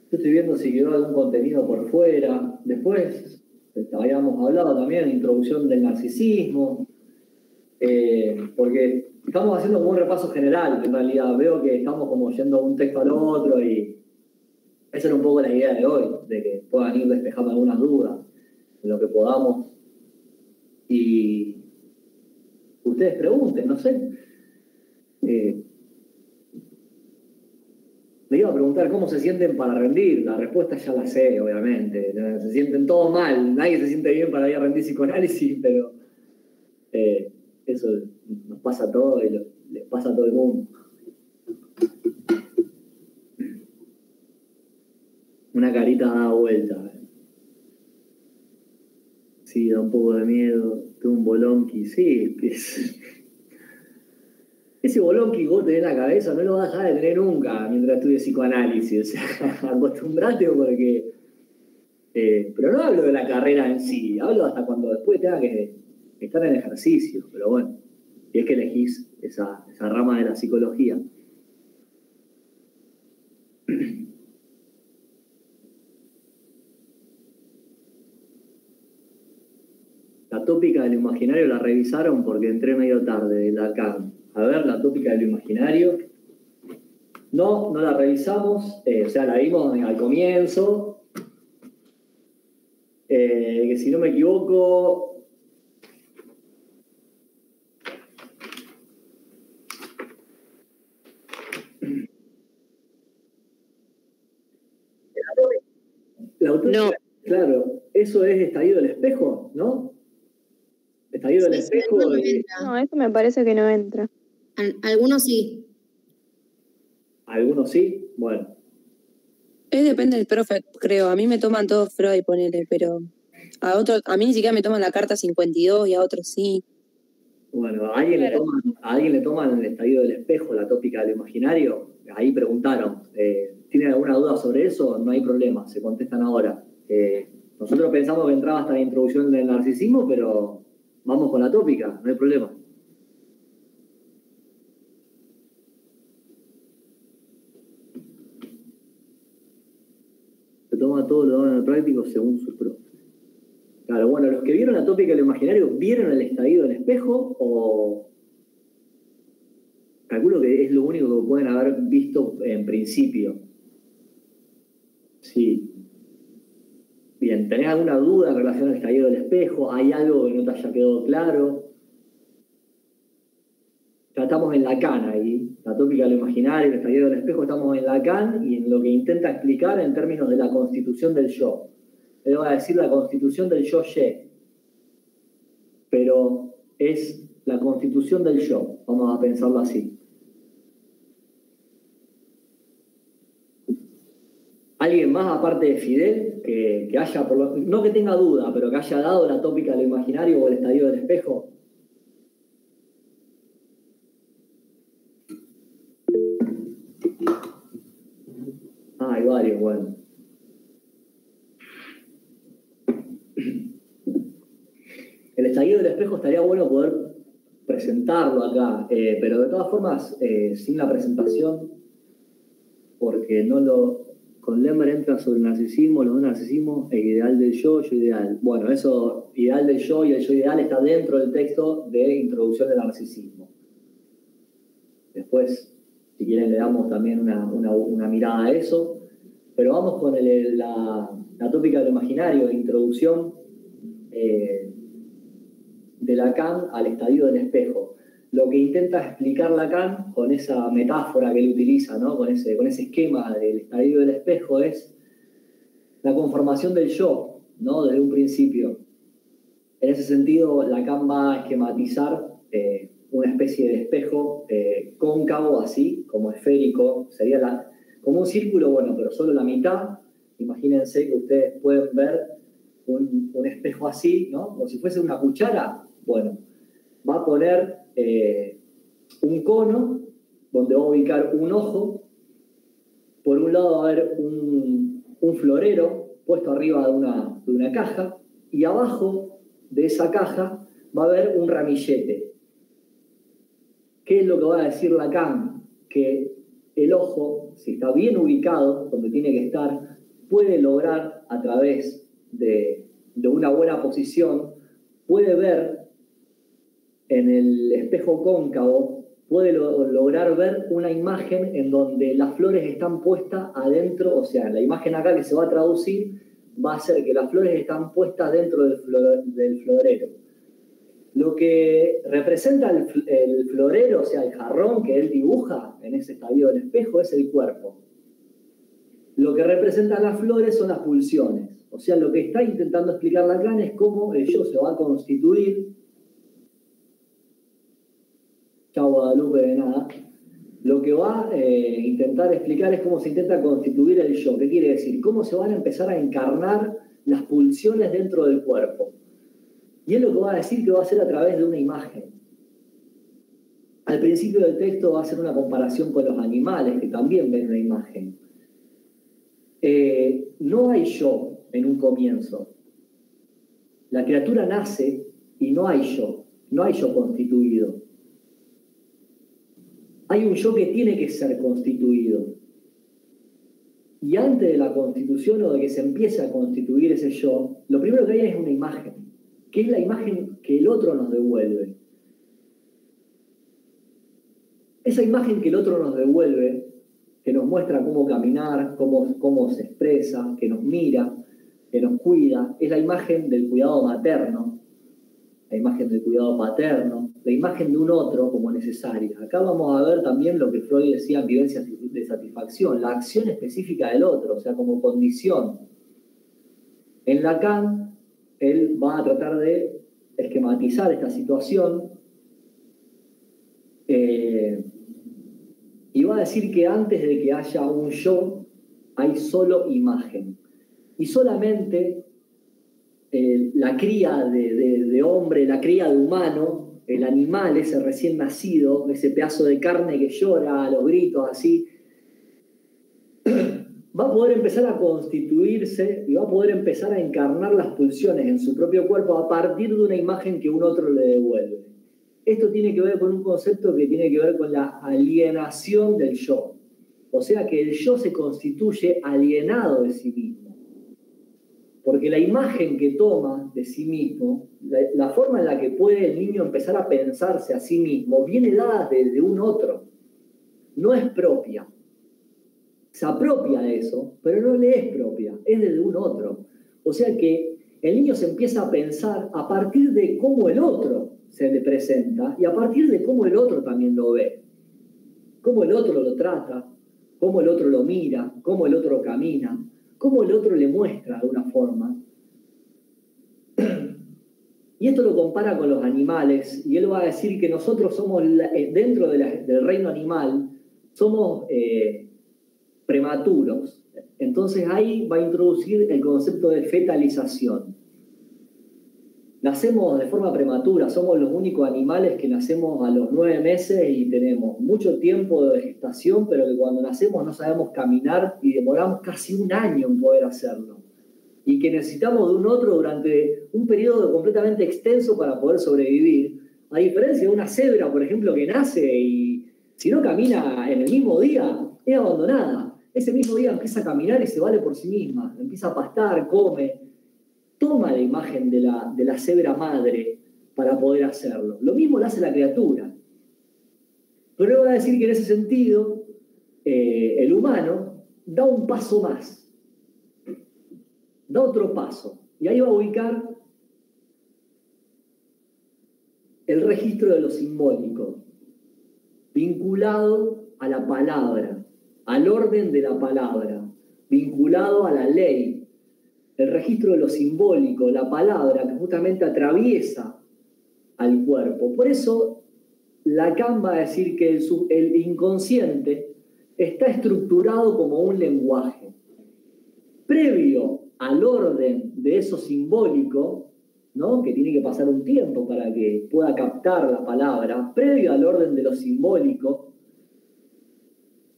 S1: Yo estoy viendo si quedó algún contenido por fuera. Después habíamos hablado también de introducción del narcisismo, porque estamos haciendo como un repaso general, en realidad veo que estamos como yendo un texto al otro y esa era un poco la idea de hoy, de que puedan ir despejando algunas dudas en lo que podamos y ustedes pregunten, no sé. Me iba a preguntar cómo se sienten para rendir. La respuesta ya la sé, obviamente. Se sienten todos mal. Nadie se siente bien para ir a rendir psicoanálisis, pero eso nos pasa a todos y les pasa a todo el mundo. Una carita da vuelta. Sí, da un poco de miedo. Tengo un bolonqui. Sí, ese bolonqui que vos tenés en la cabeza no lo vas a dejar de tener nunca mientras estudies psicoanálisis. O sea, acostumbrate porque... pero no hablo de la carrera en sí, hablo hasta cuando después tenga que estar en ejercicio. Pero bueno, y es que elegís esa rama de la psicología. La tópica del imaginario la revisaron porque entré medio tarde de la CAM. A ver, la tópica del imaginario. No la revisamos, o sea, la vimos al comienzo. Que si no me equivoco... La autópica, no. Claro, eso es estallido del espejo, ¿no? Estallido del espejo.
S4: No, eso me parece que no entra.
S2: Algunos sí.
S1: ¿Algunos sí? Bueno.
S5: Depende del profe, creo. A mí me toman todos Freud, ponele, pero a mí ni siquiera me toman la carta 52 y a otros sí.
S1: Bueno, ¿a alguien le toman el estallido del espejo, la tópica del imaginario? Ahí preguntaron. ¿Tienen alguna duda sobre eso? No hay problema, se contestan ahora. Nosotros pensamos que entraba hasta la introducción del narcisismo, pero vamos con la tópica, no hay problema. Se toma todo lo dado en el práctico según sus profes. Claro, bueno, los que vieron la tópica del imaginario, ¿vieron el estallido del espejo o...? Calculo que es lo único que pueden haber visto en principio. Sí. Bien, ¿tenés alguna duda en relación al estallido del espejo? ¿Hay algo que no te haya quedado claro? Ya estamos en Lacan ahí, la tópica del imaginario, el estallido del espejo, estamos en Lacan y en lo que intenta explicar en términos de la constitución del yo. Él va a decir la constitución del yo-ye, pero es la constitución del yo, vamos a pensarlo así. ¿Alguien más, aparte de Fidel, que haya, no que tenga duda, pero que haya dado la tópica de lo imaginario o el estadio del espejo? Hay varios, bueno. El estallido del espejo estaría bueno poder presentarlo acá, pero de todas formas, sin la presentación, porque no lo... Con Lemmer entra sobre el narcisismo, los dos narcisismos, el ideal del yo ideal. Bueno, eso, ideal del yo y el yo ideal está dentro del texto de introducción del narcisismo. Después, si quieren, le damos también una mirada a eso. Pero vamos con la tópica de lo imaginario, de introducción de Lacan al estadio del espejo. Lo que intenta explicar Lacan con esa metáfora que él utiliza, ¿no? con ese esquema del estadio del espejo, es la conformación del yo, ¿no? Desde un principio. En ese sentido, Lacan va a esquematizar una especie de espejo cóncavo, así, como esférico, sería como un círculo, bueno, pero solo la mitad. Imagínense que ustedes pueden ver un espejo así, ¿no? Como si fuese una cuchara. Bueno, va a poner un cono donde va a ubicar un ojo. Por un lado va a haber un florero puesto arriba de una caja, y abajo de esa caja va a haber un ramillete. ¿Qué es lo que va a decir Lacan? Que el ojo, si está bien ubicado, donde tiene que estar, puede lograr, a través de una buena posición, puede ver en el espejo cóncavo, puede lograr ver una imagen en donde las flores están puestas adentro, o sea, la imagen acá que se va a traducir va a ser que las flores están puestas dentro del florero. Lo que representa el florero, o sea, el jarrón que él dibuja en ese estadio del espejo, es el cuerpo. Lo que representan las flores son las pulsiones. O sea, lo que está intentando explicar Lacan es cómo el yo se va a constituir. Chao, Guadalupe, de nada. Lo que va a intentar explicar es cómo se intenta constituir el yo. ¿Qué quiere decir? Cómo se van a empezar a encarnar las pulsiones dentro del cuerpo. Y es lo que va a decir que va a ser a través de una imagen. Al principio del texto va a hacer una comparación con los animales, que también ven una imagen. No hay yo en un comienzo. La criatura nace y no hay yo constituido. Hay un yo que tiene que ser constituido. Y antes de la constitución o de que se empiece a constituir ese yo, lo primero que hay es una imagen, que es la imagen que el otro nos devuelve. Esa imagen que el otro nos devuelve, que nos muestra cómo caminar, cómo se expresa, que nos mira, que nos cuida, es la imagen del cuidado materno, la imagen del cuidado paterno, la imagen de un otro como necesaria. Acá vamos a ver también lo que Freud decía en vivencias de satisfacción, la acción específica del otro, o sea, como condición. En Lacan, él va a tratar de esquematizar esta situación y va a decir que antes de que haya un yo, hay solo imagen. Y solamente la cría de hombre, la cría de humano, el animal, ese recién nacido, ese pedazo de carne que llora a los gritos así, va a poder empezar a constituirse y va a poder empezar a encarnar las pulsiones en su propio cuerpo a partir de una imagen que un otro le devuelve. Esto tiene que ver con un concepto que tiene que ver con la alienación del yo. O sea que el yo se constituye alienado de sí mismo. Porque la imagen que toma de sí mismo, la forma en la que puede el niño empezar a pensarse a sí mismo, viene dada de un otro. No es propia. Se apropia de eso, pero no le es propia, es de un otro. O sea que el niño se empieza a pensar a partir de cómo el otro se le presenta y a partir de cómo el otro también lo ve. Cómo el otro lo trata, cómo el otro lo mira, cómo el otro camina, cómo el otro le muestra de una forma. Y esto lo compara con los animales, y él va a decir que nosotros somos, dentro del reino animal, somos prematuros. Entonces ahí va a introducir el concepto de fetalización. Nacemos de forma prematura, somos los únicos animales que nacemos a los 9 meses y tenemos mucho tiempo de gestación, pero que cuando nacemos no sabemos caminar y demoramos casi un año en poder hacerlo. Y que necesitamos de un otro durante un periodo completamente extenso para poder sobrevivir. A diferencia de una cebra, por ejemplo, que nace y si no camina en el mismo día, es abandonada. Ese mismo día empieza a caminar y se vale por sí misma. Empieza a pastar, come. Toma la imagen de la cebra madre para poder hacerlo. Lo mismo lo hace la criatura. Pero luego va a decir que en ese sentido, el humano da un paso más. Da otro paso. Y ahí va a ubicar el registro de lo simbólico, vinculado a la palabra, al orden de la palabra, vinculado a la ley. El registro de lo simbólico, la palabra que justamente atraviesa al cuerpo. Por eso Lacan va a decir que el inconsciente está estructurado como un lenguaje. Previo al orden de eso simbólico, ¿no? Que tiene que pasar un tiempo para que pueda captar la palabra, previo al orden de lo simbólico,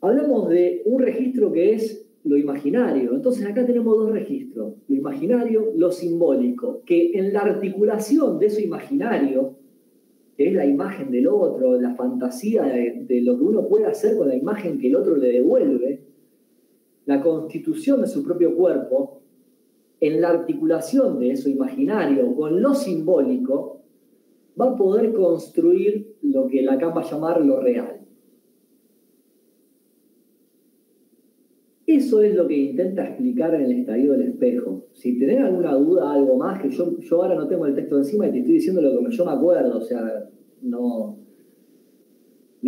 S1: hablamos de un registro que es lo imaginario. Entonces acá tenemos dos registros, lo imaginario, lo simbólico, que en la articulación de eso imaginario, que es la imagen del otro, la fantasía de lo que uno puede hacer con la imagen que el otro le devuelve, la constitución de su propio cuerpo, en la articulación de eso imaginario con lo simbólico, va a poder construir lo que Lacan va a llamar lo real. Eso es lo que intenta explicar en el estallido del espejo. Si tenés alguna duda, algo más, que yo ahora no tengo el texto encima y te estoy diciendo lo que yo me acuerdo, o sea, no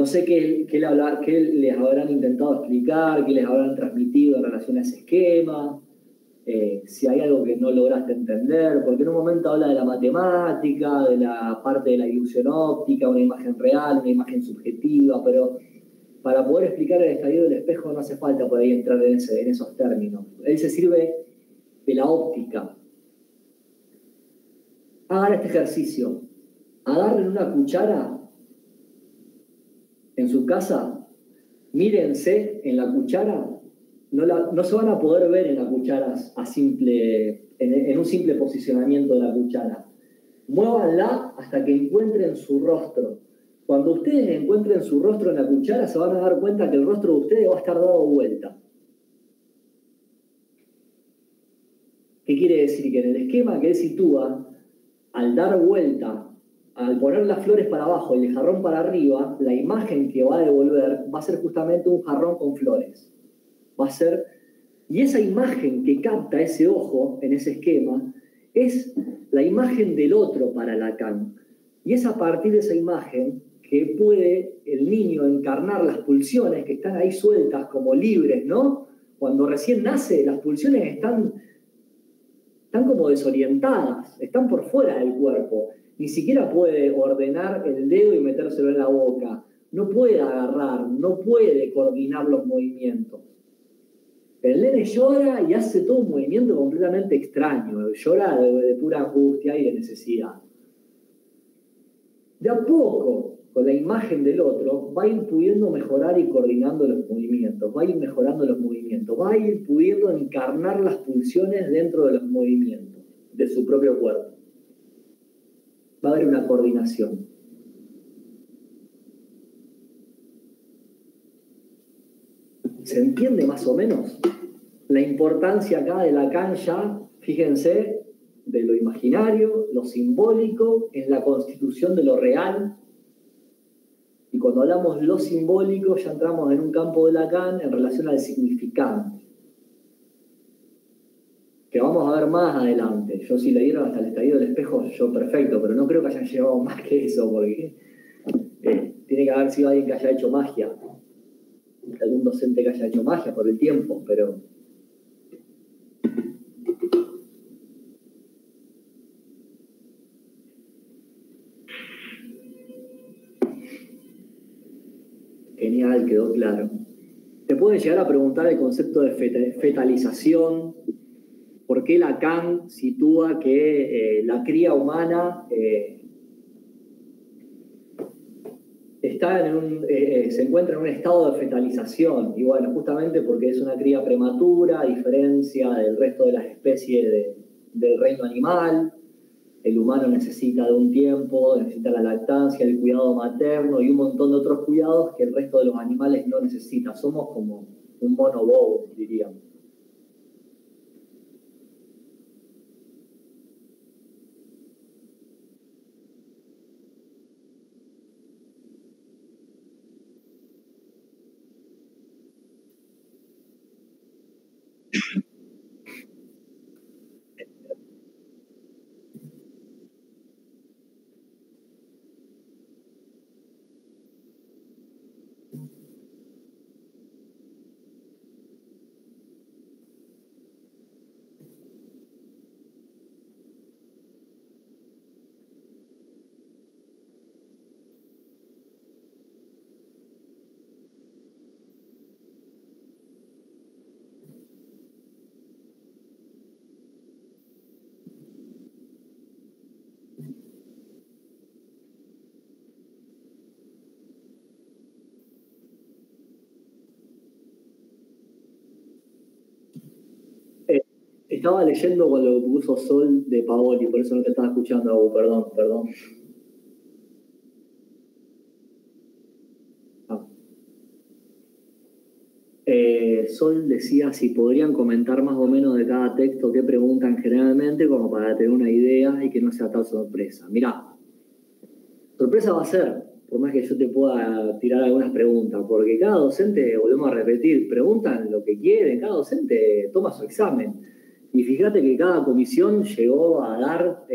S1: sé qué les habrán intentado explicar, qué les habrán transmitido en relación a ese esquema, si hay algo que no lograste entender, porque en un momento habla de la matemática, de la parte de la ilusión óptica, una imagen real, una imagen subjetiva, pero para poder explicar el estallido del espejo no hace falta por ahí entrar en esos términos. Él se sirve de la óptica. Hagan este ejercicio. Agarren una cuchara en su casa, mírense en la cuchara, no se van a poder ver en la cuchara en un simple posicionamiento de la cuchara. Muévanla hasta que encuentren su rostro. Cuando ustedes encuentren su rostro en la cuchara, se van a dar cuenta que el rostro de ustedes va a estar dado vuelta. ¿Qué quiere decir? Que en el esquema que él sitúa, al dar vuelta, al poner las flores para abajo y el jarrón para arriba, la imagen que va a devolver va a ser justamente un jarrón con flores. Y esa imagen que capta ese ojo en ese esquema es la imagen del otro para Lacan. Y es a partir de esa imagen que puede el niño encarnar las pulsiones que están ahí sueltas como libres, ¿no? Cuando recién nace, las pulsiones están como desorientadas, están por fuera del cuerpo. Ni siquiera puede ordenar el dedo y metérselo en la boca. No puede agarrar, no puede coordinar los movimientos. El nene llora y hace todo un movimiento completamente extraño. Llora de pura angustia y de necesidad. De a poco, con la imagen del otro, va a ir pudiendo mejorar y coordinando los movimientos, va a ir mejorando los movimientos, va a ir pudiendo encarnar las pulsiones dentro de los movimientos de su propio cuerpo. Va a haber una coordinación. ¿Se entiende más o menos? La importancia acá de Lacan ya, fíjense, de lo imaginario, lo simbólico, en la constitución de lo real. Y cuando hablamos lo simbólico, ya entramos en un campo de Lacan en relación al significante, que vamos a ver más adelante. Yo si leyeron hasta el estallido del espejo, yo perfecto, pero no creo que hayan llevado más que eso, porque tiene que haber sido alguien que haya hecho magia, algún docente que haya hecho magia por el tiempo, pero... Genial, quedó claro. Te pueden llegar a preguntar el concepto de fetalización. ¿Por qué Lacan sitúa que la cría humana se encuentra en un estado de fetalización? Y bueno, justamente porque es una cría prematura, a diferencia del resto de las especies del reino animal. El humano necesita de un tiempo, necesita la lactancia, el cuidado materno y un montón de otros cuidados que el resto de los animales no necesita. Somos como un mono bobo, diríamos. Estaba leyendo con lo que puso Sol de Paoli, por eso no te estaba escuchando, perdón. Sol decía si podrían comentar más o menos de cada texto qué preguntan generalmente, como para tener una idea y que no sea tal sorpresa. Mirá, sorpresa va a ser, por más que yo te pueda tirar algunas preguntas, porque cada docente, volvemos a repetir, preguntan lo que quieren, cada docente toma su examen. Y fíjate que cada comisión llegó a dar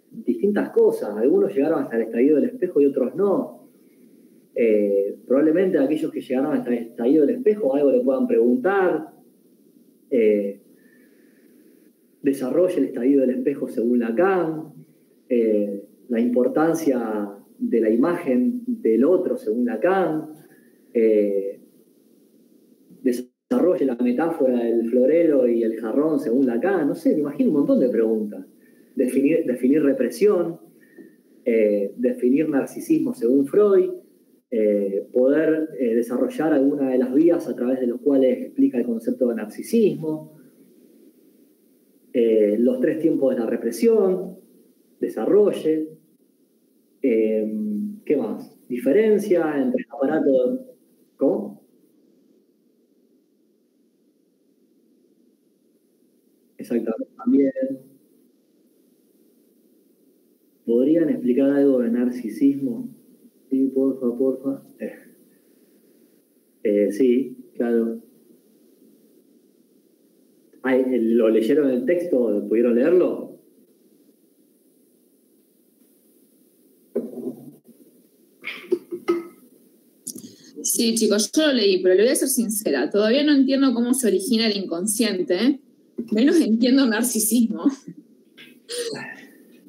S1: distintas cosas. Algunos llegaron hasta el estallido del espejo y otros no. Probablemente aquellos que llegaron hasta el estallido del espejo algo le puedan preguntar. Desarrolle el estallido del espejo según Lacan. La importancia de la imagen del otro según Lacan. Desarrolle la metáfora del florero y el jarrón según Lacan. No sé, me imagino un montón de preguntas. Definir represión. Definir narcisismo según Freud. Poder desarrollar alguna de las vías a través de los cuales explica el concepto de narcisismo, los 3 tiempos de la represión, desarrolle, ¿qué más? Diferencia entre el aparato... ¿Cómo? Exactamente, también. ¿Podrían explicar algo de narcisismo? Sí, porfa. Sí, claro. ¿Lo leyeron el texto? ¿Pudieron leerlo?
S7: Sí, chicos, yo lo leí, pero le voy a ser sincera. Todavía no entiendo cómo se origina el inconsciente, menos entiendo el narcisismo.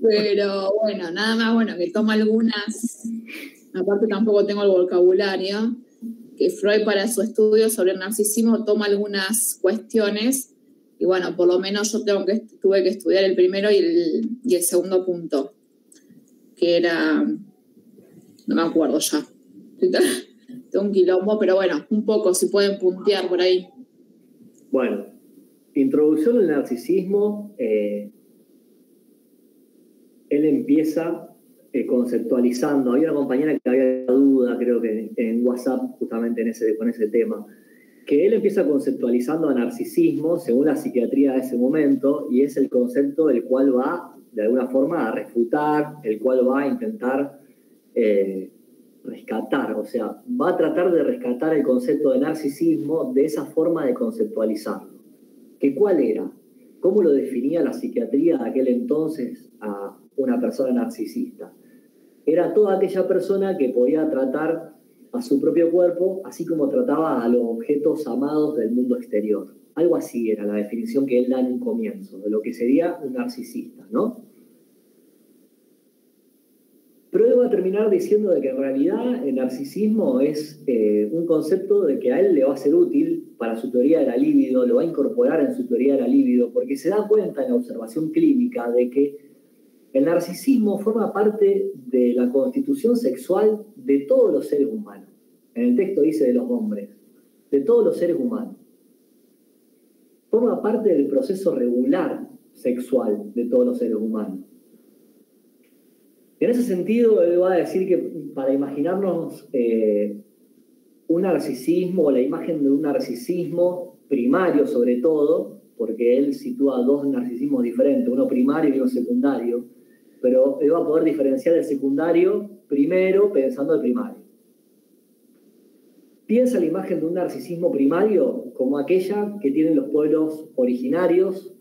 S7: Pero bueno, nada más bueno que toma algunas... Aparte tampoco tengo el vocabulario, que Freud para su estudio sobre el narcisismo toma algunas cuestiones y bueno, por lo menos yo tuve que estudiar el primero y el segundo punto, que era, no me acuerdo ya, tengo un quilombo, pero bueno, un poco, si pueden puntear por ahí.
S1: Bueno, introducción al narcisismo, él empieza... conceptualizando. Había una compañera que había duda, creo que en WhatsApp, justamente con ese tema, que él empieza conceptualizando a narcisismo según la psiquiatría de ese momento, y es el concepto del cual va, de alguna forma, a refutar, el cual va a intentar rescatar, o sea, va a tratar de rescatar el concepto de narcisismo de esa forma de conceptualizarlo. ¿Que cuál era? ¿Cómo lo definía la psiquiatría de aquel entonces a una persona narcisista? Era toda aquella persona que podía tratar a su propio cuerpo, así como trataba a los objetos amados del mundo exterior. Algo así era la definición que él da en un comienzo, de lo que sería un narcisista, ¿no? Pero le voy a terminar diciendo de que en realidad el narcisismo es un concepto de que a él le va a ser útil para su teoría de la libido, lo va a incorporar en su teoría de la libido, porque se da cuenta en la observación clínica de que el narcisismo forma parte de la constitución sexual de todos los seres humanos. En el texto dice de los hombres, de todos los seres humanos. Forma parte del proceso regular sexual de todos los seres humanos. En ese sentido, él va a decir que para imaginarnos un narcisismo, o la imagen de un narcisismo primario sobre todo, porque él sitúa dos narcisismos diferentes, uno primario y uno secundario, pero él va a poder diferenciar el secundario primero pensando el primario. Piensa la imagen de un narcisismo primario como aquella que tienen los pueblos originarios,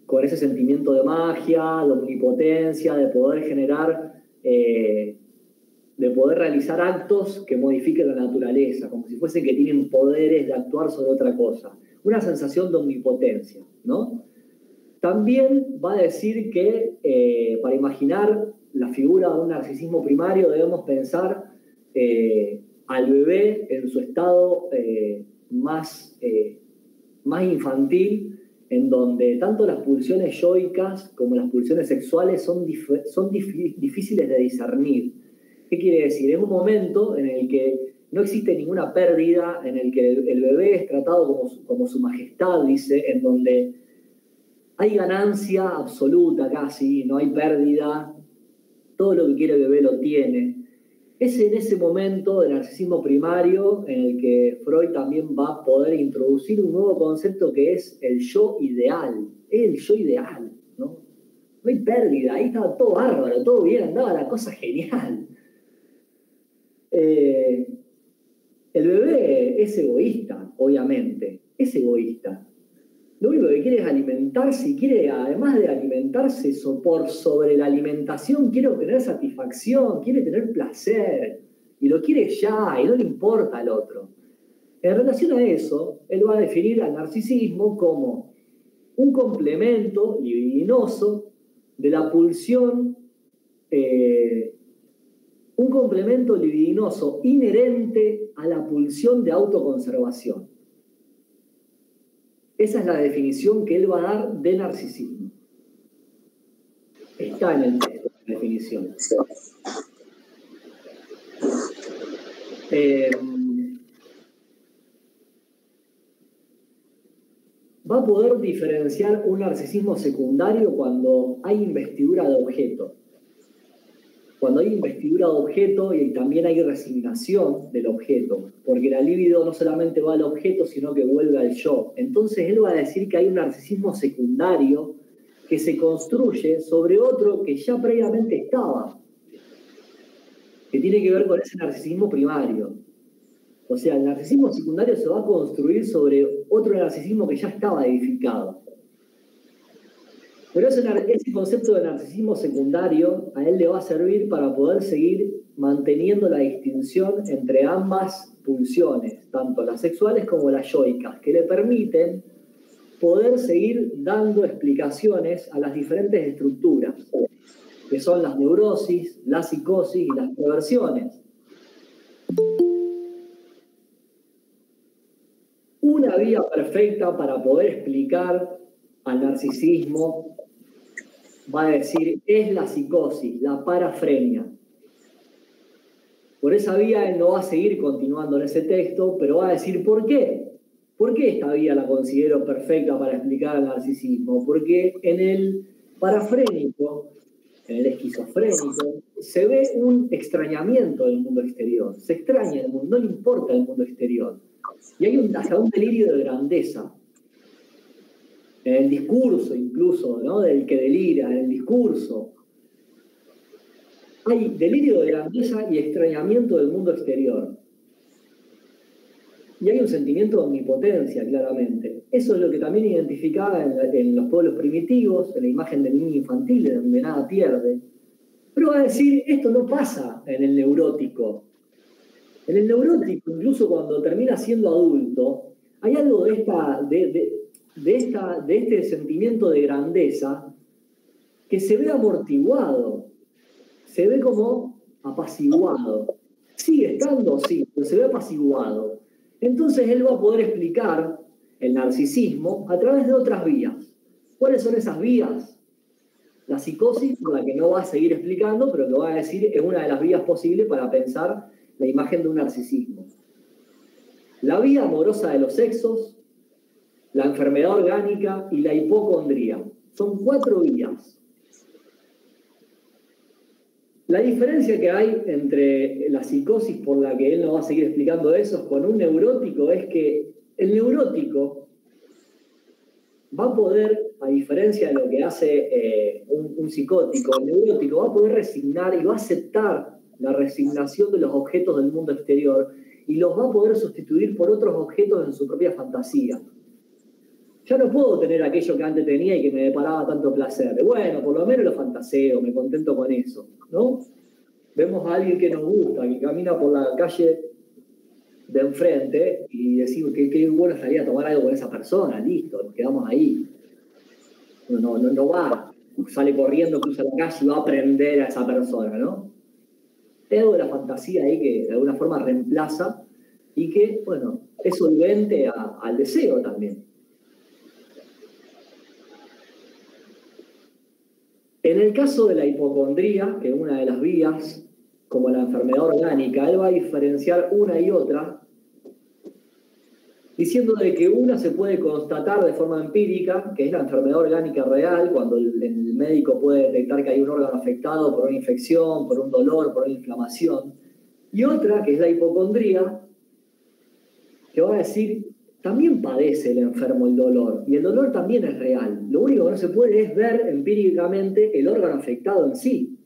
S1: con ese sentimiento de magia, de omnipotencia, de poder generar, de poder realizar actos que modifiquen la naturaleza, como si fuese que tienen poderes de actuar sobre otra cosa. Una sensación de omnipotencia, ¿no? También va a decir que para imaginar la figura de un narcisismo primario debemos pensar al bebé en su estado más infantil, en donde tanto las pulsiones yoicas como las pulsiones sexuales son difíciles de discernir. ¿Qué quiere decir? Es un momento en el que no existe ninguna pérdida, en el que el bebé es tratado como su majestad, dice, en donde hay ganancia absoluta casi, no hay pérdida, todo lo que quiere el bebé lo tiene. Es en ese momento de narcisismo primario en el que Freud también va a poder introducir un nuevo concepto que es el yo ideal. Es el yo ideal, ¿no? No hay pérdida, ahí estaba todo bárbaro, todo bien, andaba la cosa genial. El bebé es egoísta, obviamente, es egoísta. Lo único que quiere es alimentarse y quiere, además de alimentarse por sobre la alimentación, quiere obtener satisfacción, quiere tener placer, y lo quiere ya, y no le importa al otro. En relación a eso, él va a definir al narcisismo como un complemento libidinoso de la pulsión, un complemento libidinoso inherente a la pulsión de autoconservación. Esa es la definición que él va a dar de narcisismo. Está en el texto, la definición. Va a poder diferenciar un narcisismo secundario cuando hay investidura de objeto. Cuando hay investidura de objeto y también hay resignación del objeto, porque la libido no solamente va al objeto, sino que vuelve al yo. Entonces él va a decir que hay un narcisismo secundario que se construye sobre otro que ya previamente estaba, que tiene que ver con ese narcisismo primario. O sea, el narcisismo secundario se va a construir sobre otro narcisismo que ya estaba edificado. Pero ese concepto de narcisismo secundario a él le va a servir para poder seguir manteniendo la distinción entre ambas pulsiones, tanto las sexuales como las yoicas, que le permiten poder seguir dando explicaciones a las diferentes estructuras, que son las neurosis, la psicosis y las perversiones. Una vía perfecta para poder explicar al narcisismo, va a decir, es la psicosis, la parafrenia. Por esa vía él no va a seguir continuando en ese texto, pero va a decir, ¿por qué? ¿Por qué esta vía la considero perfecta para explicar el narcisismo? Porque en el parafrénico, en el esquizofrénico, se ve un extrañamiento del mundo exterior. Se extraña el mundo, no le importa el mundo exterior. Y hay hasta un delirio de grandeza. En el discurso incluso, ¿no? Del que delira, en el discurso. Hay delirio de grandeza y extrañamiento del mundo exterior. Y hay un sentimiento de omnipotencia, claramente. Eso es lo que también identificaba en los pueblos primitivos, en la imagen del niño infantil, de donde nada pierde. Pero va a decir, esto no pasa en el neurótico. En el neurótico, incluso cuando termina siendo adulto, hay algo de este sentimiento de grandeza que se ve amortiguado. se ve como apaciguado. Sigue estando, sí, pero se ve apaciguado. Entonces él va a poder explicar el narcisismo a través de otras vías. ¿Cuáles son esas vías? La psicosis, por la que no va a seguir explicando, pero que va a decir es una de las vías posibles para pensar la imagen de un narcisismo. La vía amorosa de los sexos, la enfermedad orgánica y la hipocondría. Son 4 vías. La diferencia que hay entre la psicosis, por la que él no va a seguir explicando eso, con un neurótico, es que el neurótico va a poder, a diferencia de lo que hace un psicótico, el neurótico va a poder resignar y va a aceptar la resignación de los objetos del mundo exterior y los va a poder sustituir por otros objetos en su propia fantasía. Ya no puedo tener aquello que antes tenía y que me deparaba tanto placer. Bueno, por lo menos lo fantaseo, me contento con eso, ¿no? Vemos a alguien que nos gusta, que camina por la calle de enfrente y decimos que qué bueno estaría tomar algo con esa persona, listo, nos quedamos ahí. No va, sale corriendo, cruza la calle y va a aprender a esa persona, ¿no? Hay algo de la fantasía ahí que de alguna forma reemplaza y que, bueno, es solvente al deseo también. En el caso de la hipocondría, que es una de las vías, como la enfermedad orgánica, él va a diferenciar una y otra, diciendo de que una se puede constatar de forma empírica, que es la enfermedad orgánica real, cuando el médico puede detectar que hay un órgano afectado por una infección, por un dolor, por una inflamación, y otra, que es la hipocondría, que va a decir, también padece el enfermo el dolor, y el dolor también es real. Lo único que no se puede es ver empíricamente el órgano afectado en sí.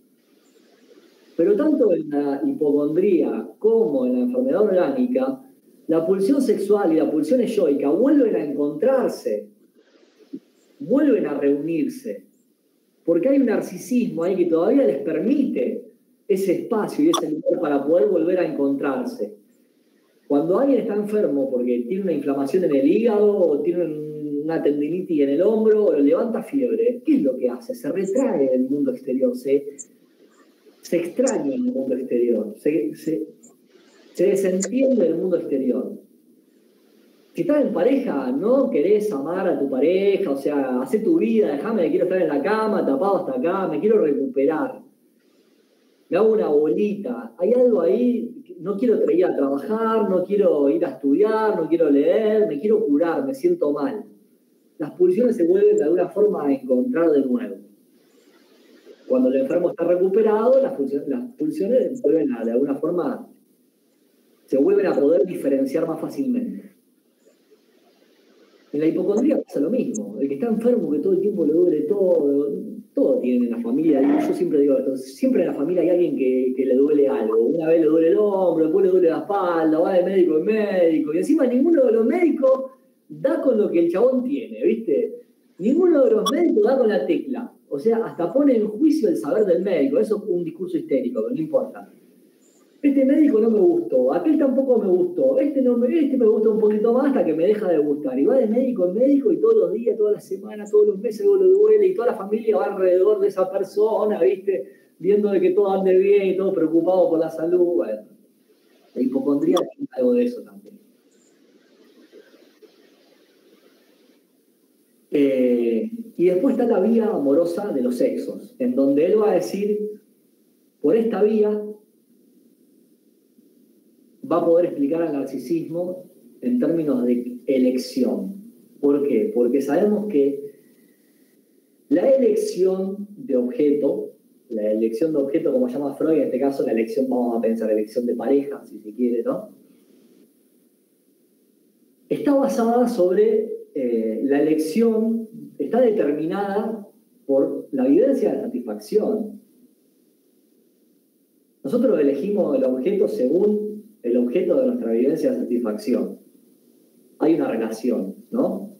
S1: Pero tanto en la hipocondría como en la enfermedad orgánica, la pulsión sexual y la pulsión eyoica vuelven a encontrarse, vuelven a reunirse, porque hay un narcisismo ahí que todavía les permite ese espacio y ese lugar para poder volver a encontrarse. Cuando alguien está enfermo porque tiene una inflamación en el hígado o tiene una tendinitis en el hombro o levanta fiebre, ¿qué es lo que hace? Se retrae del mundo exterior, se extraña en el mundo exterior, se desentiende del mundo exterior. Si estás en pareja, no querés amar a tu pareja, o sea, hacé tu vida, déjame, quiero estar en la cama, tapado hasta acá, me quiero recuperar. Me hago una bolita. Hay algo ahí, no quiero ir a trabajar, no quiero ir a estudiar, no quiero leer, me quiero curar, me siento mal. Las pulsiones se vuelven de alguna forma a encontrar de nuevo. Cuando el enfermo está recuperado, las pulsiones vuelven de alguna forma, se vuelven a poder diferenciar más fácilmente. En la hipocondría pasa lo mismo. El que está enfermo, que todo el tiempo le duele todo tiene en la familia. Yo siempre digo esto, siempre en la familia hay alguien que le duele algo. Una vez le duele el hombro, después le duele la espalda, va de médico en médico. Y encima ninguno de los médicos da con lo que el chabón tiene, ¿viste? Ninguno de los médicos da con la tecla. O sea, hasta pone en juicio el saber del médico. Eso es un discurso histérico, pero no importa. Este médico no me gustó, aquel tampoco me gustó, este me gusta un poquito más hasta que me deja de gustar. Y va de médico en médico y todos los días, todas las semanas, todos los meses algo le duele y toda la familia va alrededor de esa persona, ¿viste? Viendo de que todo ande bien y todo preocupado por la salud. Bueno, la hipocondría tiene algo de eso también. Y después está la vía amorosa de los sexos, en donde él va a decir, por esta vía va a poder explicar al narcisismo en términos de elección. ¿Por qué? Porque sabemos que la elección de objeto, como llama Freud, en este caso la elección, vamos a pensar, elección de pareja, si se quiere, ¿no? Está basada sobre la elección, está determinada por la vivencia de satisfacción. Nosotros elegimos el objeto según el objeto de nuestra vivencia de satisfacción. Hay una relación, ¿no?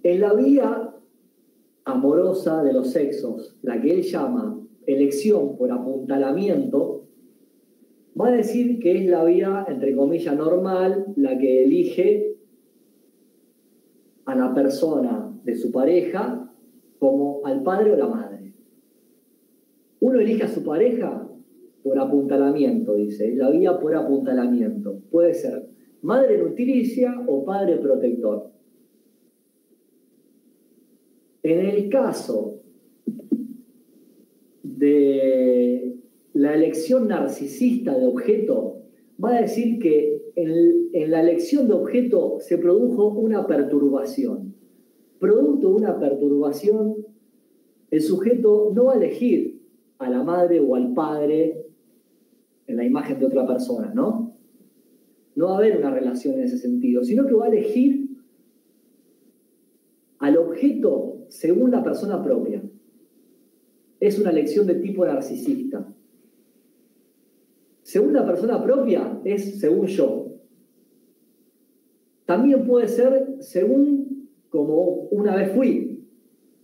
S1: En la vía amorosa de los sexos, la que él llama elección por apuntalamiento, va a decir que es la vía, entre comillas, normal, la que elige a la persona de su pareja como al padre o la madre. Uno elige a su pareja por apuntalamiento, dice, la vía por apuntalamiento. Puede ser madre nutricia o padre protector. En el caso de la elección narcisista de objeto, va a decir que en la elección de objeto se produjo una perturbación. Producto de una perturbación, el sujeto no va a elegir a la madre o al padre en la imagen de otra persona, ¿no? No va a haber una relación en ese sentido, sino que va a elegir al objeto según la persona propia. Es una elección de tipo narcisista. Según la persona propia es según yo. También puede ser según como una vez fui,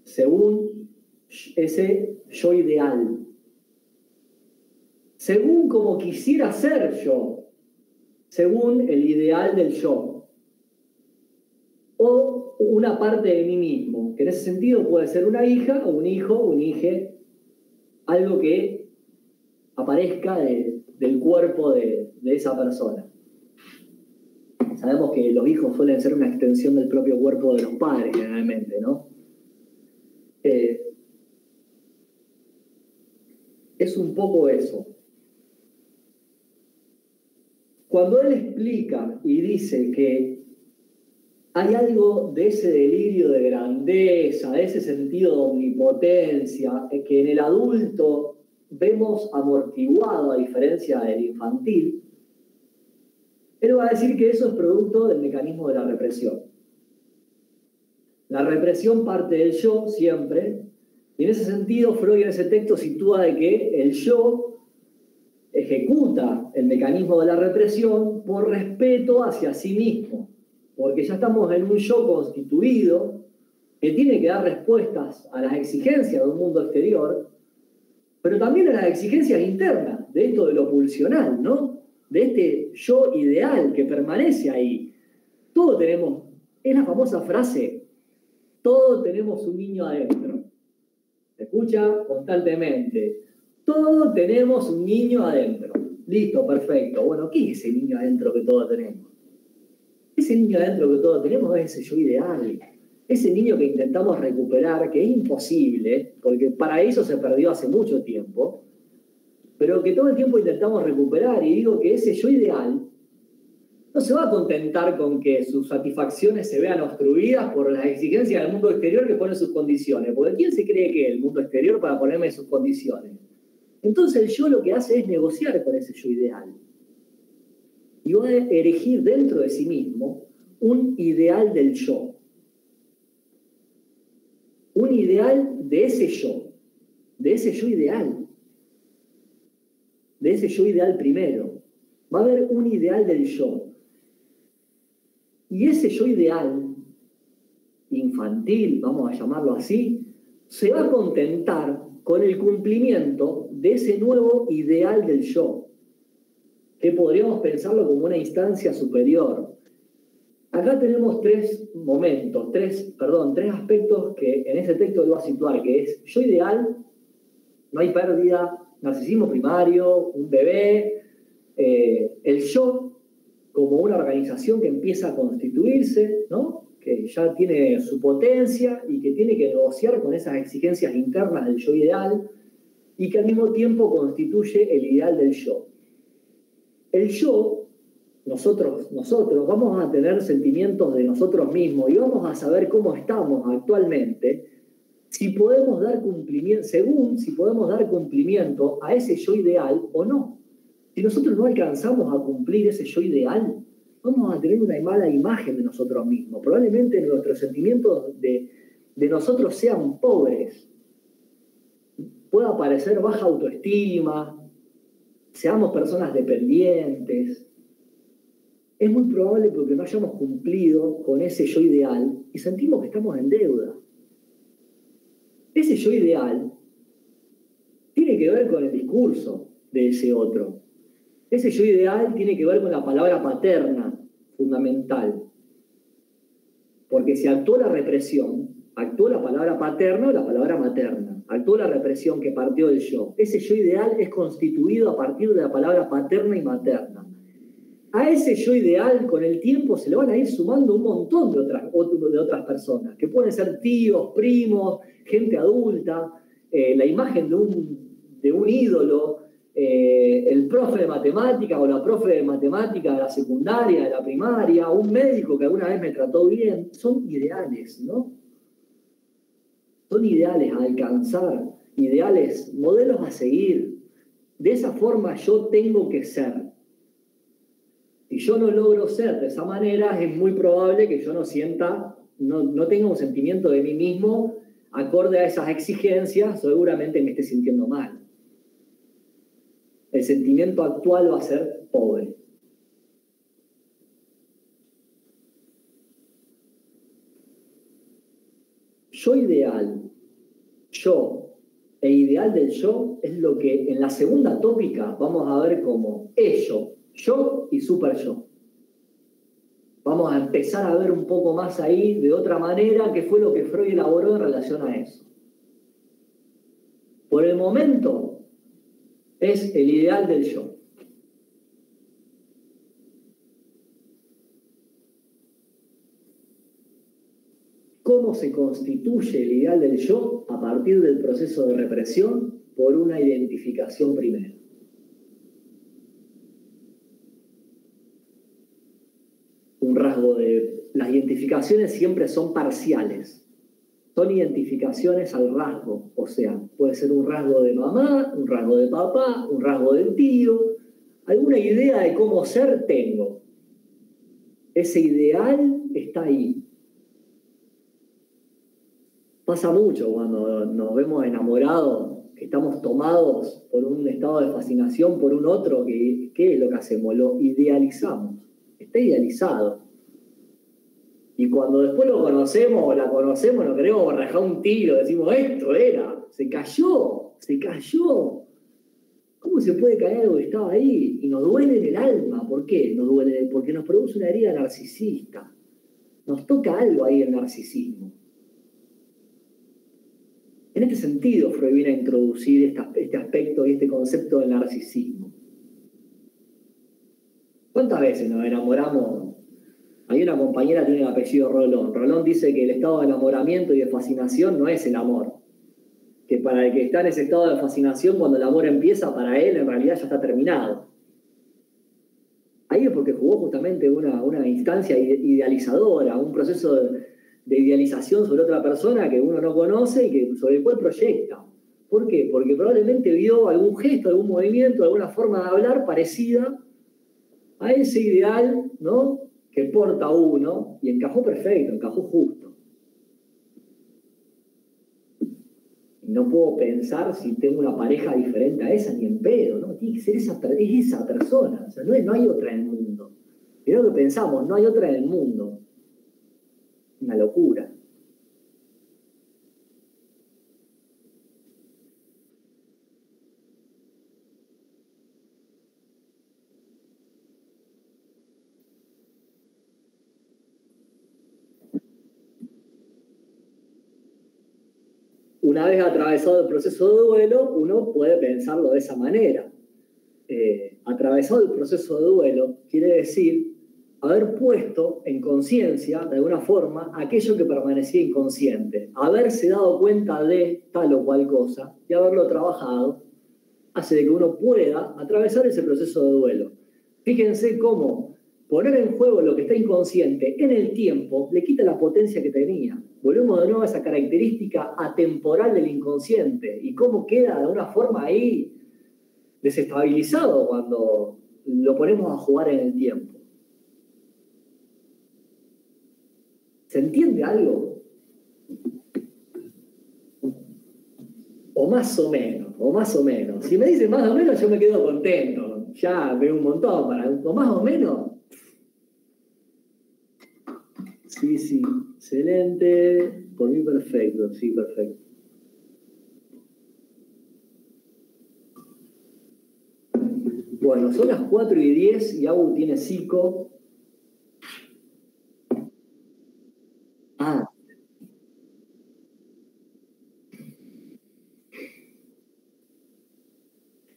S1: según ese yo ideal. Según como quisiera ser yo, según el ideal del yo. O una parte de mí mismo, que en ese sentido puede ser una hija o un hijo o un hije, algo que aparezca del cuerpo de esa persona. Sabemos que los hijos suelen ser una extensión del propio cuerpo de los padres, generalmente, ¿no? Es un poco eso. Cuando él explica y dice que hay algo de ese delirio de grandeza, de ese sentido de omnipotencia, que en el adulto vemos amortiguado a diferencia del infantil, él va a decir que eso es producto del mecanismo de la represión. La represión parte del yo siempre, y en ese sentido Freud en ese texto sitúa de que el yo ejecuta el mecanismo de la represión por respeto hacia sí mismo, porque ya estamos en un yo constituido que tiene que dar respuestas a las exigencias de un mundo exterior, pero también a las exigencias internas, de esto de lo pulsional, ¿no? De este yo ideal que permanece ahí. Todos tenemos, es la famosa frase, todos tenemos un niño adentro. Se escucha constantemente. Todos tenemos un niño adentro. Listo, perfecto. Bueno, ¿qué es ese niño adentro que todos tenemos? Ese niño adentro que todos tenemos es ese yo ideal. Ese niño que intentamos recuperar, que es imposible, porque para eso se perdió hace mucho tiempo, pero que todo el tiempo intentamos recuperar. Y digo que ese yo ideal no se va a contentar con que sus satisfacciones se vean obstruidas por las exigencias del mundo exterior que pone sus condiciones. Porque ¿quién se cree que es el mundo exterior para ponerme sus condiciones? Entonces el yo lo que hace es negociar con ese yo ideal. Y va a erigir dentro de sí mismo un ideal del yo. Un ideal de ese yo ideal. De ese yo ideal primero. Va a haber un ideal del yo. Y ese yo ideal, infantil, vamos a llamarlo así, se va a contentar con el cumplimiento de ese nuevo ideal del yo, que podríamos pensarlo como una instancia superior. Acá tenemos tres aspectos que en ese texto lo va a situar, que es yo ideal, no hay pérdida, narcisismo primario, un bebé, el yo como una organización que empieza a constituirse, ¿no? Que ya tiene su potencia y que tiene que negociar con esas exigencias internas del yo ideal y que al mismo tiempo constituye el ideal del yo. El yo, nosotros vamos a tener sentimientos de nosotros mismos y vamos a saber cómo estamos actualmente si podemos dar cumplimiento, si podemos dar cumplimiento a ese yo ideal o no. Si nosotros no alcanzamos a cumplir ese yo ideal, vamos a tener una mala imagen de nosotros mismos. Probablemente nuestros sentimientos de nosotros sean pobres. Pueda aparecer baja autoestima, seamos personas dependientes. Es muy probable porque no hayamos cumplido con ese yo ideal y sentimos que estamos en deuda. Ese yo ideal tiene que ver con el discurso de ese otro. Ese yo ideal tiene que ver con la palabra paterna, fundamental. Porque si actuó la represión, Actuó la palabra paterno o la palabra materna. Actuó la represión que partió del yo. Ese yo ideal es constituido a partir de la palabra paterna y materna. A ese yo ideal, con el tiempo, se le van a ir sumando un montón de otras personas, que pueden ser tíos, primos, gente adulta, la imagen de un ídolo, el profe de matemática o la profe de matemática de la secundaria, de la primaria, un médico que alguna vez me trató bien. Son ideales, ¿no? Son ideales a alcanzar, ideales, modelos a seguir. De esa forma yo tengo que ser. Si yo no logro ser de esa manera, es muy probable que yo no tenga un sentimiento de mí mismo acorde a esas exigencias, seguramente me esté sintiendo mal. El sentimiento actual va a ser pobre. Yo e ideal del yo es lo que en la segunda tópica vamos a ver como ello, yo y super yo. Vamos a empezar a ver un poco más ahí de otra manera qué fue lo que Freud elaboró en relación a eso. Por el momento es el ideal del yo. ¿Cómo se constituye el ideal del yo? A partir del proceso de represión por una identificación primera. Un rasgo de... Las identificaciones siempre son parciales. Son identificaciones al rasgo. O sea, puede ser un rasgo de mamá, un rasgo de papá, un rasgo del tío. Alguna idea de cómo ser tengo. Ese ideal está ahí. Pasa mucho cuando nos vemos enamorados, que estamos tomados por un estado de fascinación por un otro, ¿qué es lo que hacemos? Lo idealizamos. Está idealizado. Y cuando después lo conocemos o la conocemos, nos queremos rajar un tiro, decimos, esto era, se cayó. ¿Cómo se puede caer algo que estaba ahí? Y nos duele en el alma. ¿Por qué nos duele? Porque nos produce una herida narcisista. Nos toca algo ahí el narcisismo. En este sentido, Freud viene a introducir este aspecto y este concepto del narcisismo. ¿Cuántas veces nos enamoramos? Hay una compañera que tiene el apellido Rolón. Rolón dice que el estado de enamoramiento y de fascinación no es el amor. Que para el que está en ese estado de fascinación, cuando el amor empieza, para él en realidad ya está terminado. Ahí es porque jugó justamente una instancia idealizadora, un proceso de idealización sobre otra persona que uno no conoce y sobre el cual proyecta. ¿Por qué? Porque probablemente vio algún gesto, algún movimiento, alguna forma de hablar parecida a ese ideal, ¿no?, que porta uno, y encajó perfecto, encajó justo. No puedo pensar si tengo una pareja diferente a esa, ni en pedo, ¿no? Tiene que ser esa persona, o sea, no hay otra en el mundo. Es lo que pensamos, no hay otra en el mundo. Una locura. Una vez atravesado el proceso de duelo, uno puede pensarlo de esa manera. Atravesado el proceso de duelo quiere decir haber puesto en conciencia, de alguna forma, aquello que permanecía inconsciente. Haberse dado cuenta de tal o cual cosa y haberlo trabajado hace de que uno pueda atravesar ese proceso de duelo. Fíjense cómo poner en juego lo que está inconsciente en el tiempo le quita la potencia que tenía. Volvemos de nuevo a esa característica atemporal del inconsciente y cómo queda de alguna forma ahí desestabilizado cuando lo ponemos a jugar en el tiempo. ¿Se entiende algo? O más o menos. Si me dicen más o menos, yo me quedo contento. Ya veo un montón. O más o menos. Sí, excelente. Por mí perfecto, sí, perfecto. Bueno, son las 4:10 y Agu tiene psico.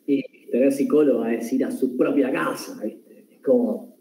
S1: Y tener psicóloga es ir a su propia casa, ¿viste? Es como...